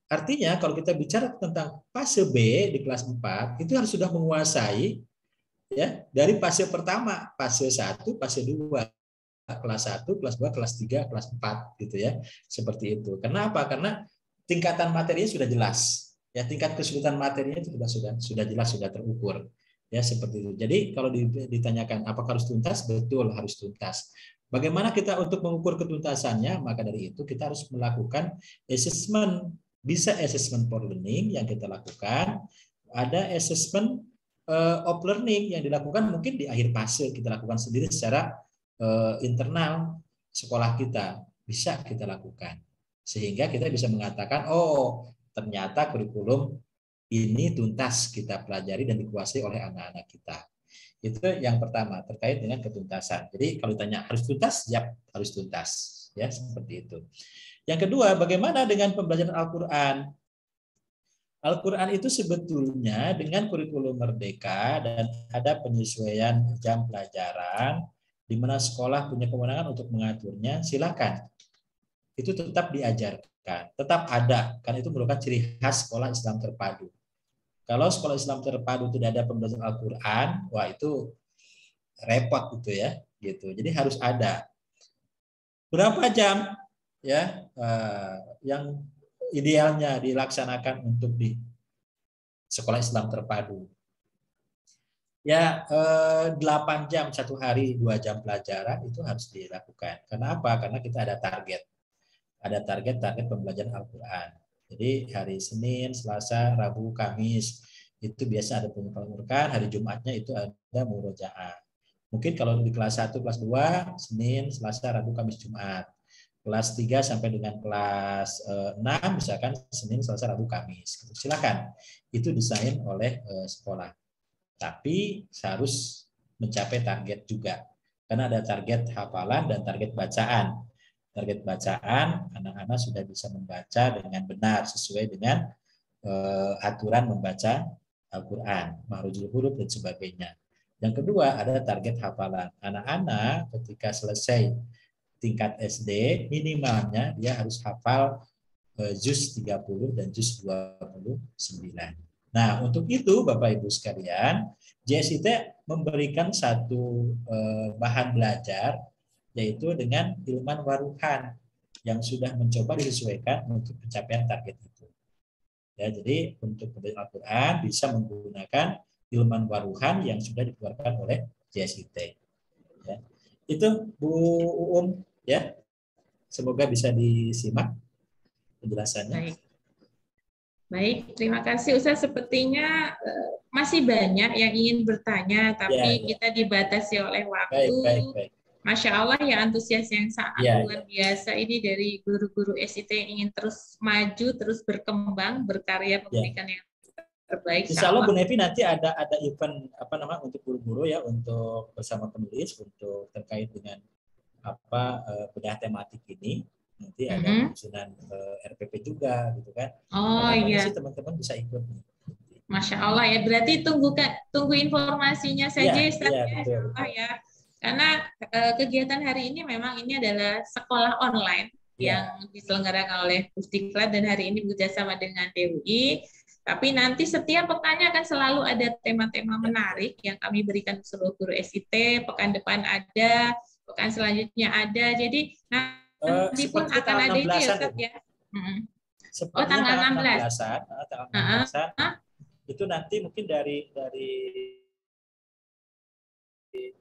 Artinya kalau kita bicara tentang fase B di kelas 4, itu harus sudah menguasai ya dari fase pertama, fase 1, fase 2, kelas 1, kelas 2, kelas 3, kelas 4 gitu ya. Seperti itu. Kenapa? Karena tingkatan materinya sudah jelas. Ya, tingkat kesulitan materinya itu sudah jelas, sudah terukur. Ya, seperti itu. Jadi kalau ditanyakan apakah harus tuntas, betul harus tuntas. Bagaimana kita untuk mengukur ketuntasannya? Maka dari itu kita harus melakukan assessment. Bisa assessment for learning yang kita lakukan, ada assessment of learning yang dilakukan mungkin di akhir fase, kita lakukan sendiri secara internal sekolah kita, bisa kita lakukan. Sehingga kita bisa mengatakan, oh ternyata kurikulum ini tuntas kita pelajari dan dikuasai oleh anak-anak kita. Itu yang pertama terkait dengan ketuntasan. Jadi kalau ditanya harus tuntas, ya harus tuntas, ya seperti itu. Yang kedua, bagaimana dengan pembelajaran Al-Qur'an? Al-Qur'an itu sebetulnya dengan kurikulum Merdeka dan ada penyesuaian jam pelajaran di mana sekolah punya kewenangan untuk mengaturnya, silakan. Itu tetap diajarkan, tetap ada, karena itu merupakan ciri khas sekolah Islam terpadu. Kalau sekolah Islam terpadu tidak ada pembelajaran Al-Qur'an, wah itu repot gitu ya, gitu. Jadi harus ada. Berapa jam ya yang idealnya dilaksanakan untuk di sekolah Islam terpadu? Ya 8 jam satu hari, 2 jam pelajaran itu harus dilakukan. Karena apa? Karena kita ada target. Ada target pembelajaran Al-Qur'an. Jadi hari Senin, Selasa, Rabu, Kamis itu biasa ada penghafal Al-Qur'an, hari Jumatnya itu ada murojaah. Mungkin kalau di kelas 1, kelas 2, Senin, Selasa, Rabu, Kamis, Jumat. Kelas 3 sampai dengan kelas 6 misalkan Senin, Selasa, Rabu, Kamis. Silakan. Itu desain oleh sekolah. Tapi harus mencapai target juga. Karena ada target hafalan dan target bacaan. Target bacaan, anak-anak sudah bisa membaca dengan benar sesuai dengan aturan membaca Al-Quran, makhrajul huruf dan sebagainya. Yang kedua ada target hafalan. Anak-anak ketika selesai tingkat SD minimalnya dia harus hafal juz 30 dan juz 29. Nah, untuk itu Bapak Ibu sekalian, JSIT memberikan satu bahan belajar yaitu dengan ilman waruhan yang sudah mencoba disesuaikan untuk pencapaian target itu. Ya, jadi untuk pembelajaran Al-Quran bisa menggunakan ilman waruhan yang sudah dikeluarkan oleh JSIT. Ya. Itu Bu Uum, ya. Semoga bisa disimak penjelasannya. Baik, terima kasih Ustaz. Sepertinya masih banyak yang ingin bertanya, tapi kita dibatasi oleh waktu. Baik. Masya Allah ya, antusias yang sangat luar biasa ini dari guru-guru SIT yang ingin terus maju, terus berkembang, berkarya, memberikan yang terbaik. Insya Allah Bu Nevi nanti ada event untuk guru-guru ya, untuk bersama penulis untuk terkait dengan bedah tematik ini. Nanti ada penyusunan RPP juga gitu kan. Iya. Teman-teman bisa ikut. Masya Allah ya, berarti tunggu informasinya saja Ustaz ya. Karena kegiatan hari ini memang ini adalah sekolah online yang diselenggarakan oleh Pusdiklat dan hari ini bekerjasama dengan DUI. Tapi nanti setiap pekannya akan selalu ada tema-tema menarik yang kami berikan ke seluruh guru SIT. Pekan depan ada, pekan selanjutnya ada. Jadi nanti pun akan ada itu ya Ustaz ya. Tanggal 16-an. Tanggal 16-an. Itu nanti mungkin dari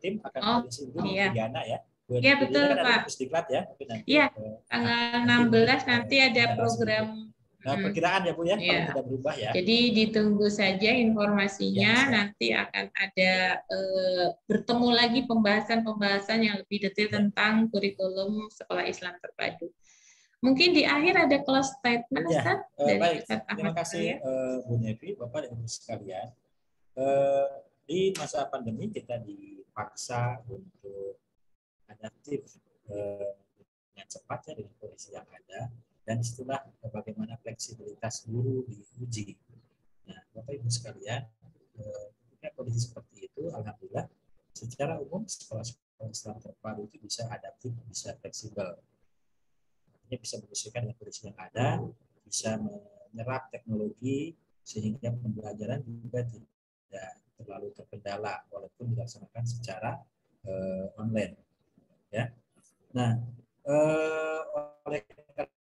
tim akan Diana ya. Iya betul Pak. Pusdiklat ya. Iya, tanggal 16 nanti ada program. Perkiraan ya Bu ya, kalau tidak berubah ya. Jadi ditunggu saja informasinya, nanti akan ada bertemu lagi pembahasan yang lebih detail tentang kurikulum sekolah Islam terpadu. Mungkin di akhir ada close statement Ustaz dari baik. Ustaz Ahmad. Terima kasih Bu Nevi, Bapak dan Ibu sekalian. Di masa pandemi kita dipaksa untuk adaptif dengan cepat ya dengan kondisi yang ada, dan disitulah bagaimana fleksibilitas guru diuji. Nah, Bapak Ibu sekalian, ketika kondisi seperti itu, alhamdulillah secara umum sekolah-sekolah Islam terpadu itu bisa adaptif, bisa fleksibel. Artinya bisa menyesuaikan dengan kondisi yang ada, bisa menyerap teknologi sehingga pembelajaran juga tidak terlalu terkendala walaupun dilaksanakan secara online. Ya. Nah, oleh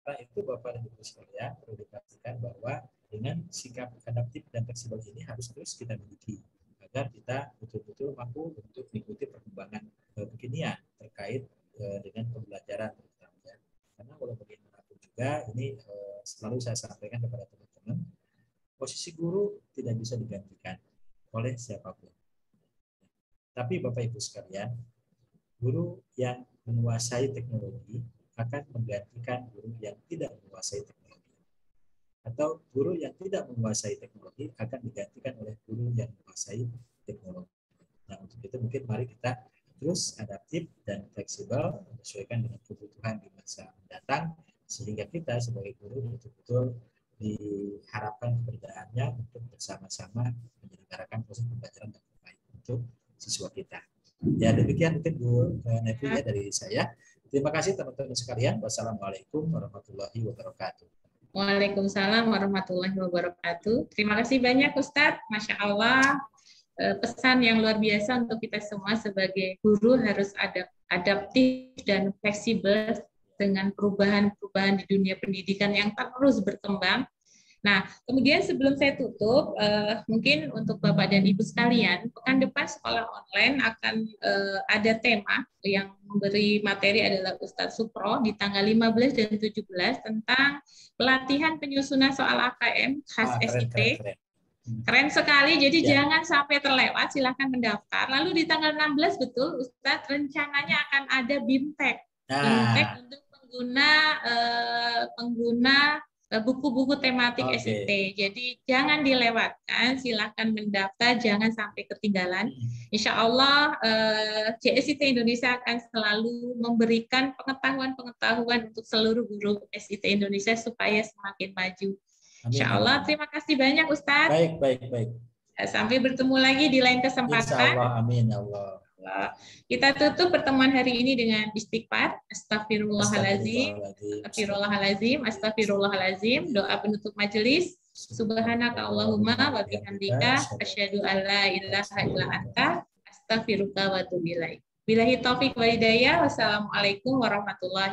karena itu Bapak dan Ibu sekalian perlu dipastikan bahwa dengan sikap adaptif dan fleksibel ini harus terus kita miliki agar kita betul-betul mampu untuk mengikuti perkembangan kekinian terkait dengan pembelajaran terutama. Karena walau bagaimanapun juga ini selalu saya sampaikan kepada teman-teman, posisi guru tidak bisa digantikan oleh siapapun. Tapi Bapak Ibu sekalian, guru yang menguasai teknologi akan menggantikan guru yang tidak menguasai teknologi. Atau guru yang tidak menguasai teknologi akan digantikan oleh guru yang menguasai teknologi. Nah, untuk itu mungkin mari kita terus adaptif dan fleksibel menyesuaikan dengan kebutuhan di masa mendatang, sehingga kita sebagai guru betul-betul diharapkan keberadaannya untuk bersama-sama menyelenggarakan proses pembelajaran yang terbaik untuk siswa kita. Ya, demikian mungkin Bu Nevi ya dari saya. Terima kasih teman-teman sekalian. Wassalamualaikum warahmatullahi wabarakatuh. Waalaikumsalam warahmatullahi wabarakatuh. Terima kasih banyak Ustadz. Masya Allah. Pesan yang luar biasa untuk kita semua sebagai guru harus adaptif dan fleksibel dengan perubahan-perubahan di dunia pendidikan yang terus berkembang. Nah, kemudian sebelum saya tutup, mungkin untuk Bapak dan Ibu sekalian, pekan depan sekolah online akan ada tema yang memberi materi adalah Ustadz Supro di tanggal 15 dan 17 tentang pelatihan penyusunan soal AKM khas SIT. Keren sekali, jadi jangan sampai terlewat, silahkan mendaftar. Lalu di tanggal 16 betul Ustadz rencananya akan ada BIMTEK. BIMTEK untuk pengguna buku-buku tematik SIT. Jadi jangan dilewatkan, silakan mendaftar, jangan sampai ketinggalan. Insya Allah JSIT Indonesia akan selalu memberikan pengetahuan-pengetahuan untuk seluruh guru SIT Indonesia supaya semakin maju. Insya Allah. Terima kasih banyak Ustadz. Baik. Sampai bertemu lagi di lain kesempatan. Insya Allah, amin ya Allah. Kita tutup pertemuan hari ini dengan istighfar. Astagfirullahaladzim, astagfirullahaladzim, astagfirullahaladzim. Doa penutup majelis. Subhanaka Allahumma wa bihamdika asyhadu an la ilaha illa anta astaghfiruka wa atubu ilaik. Billahi taufik wal hidayah. Wassalamualaikum warahmatullahi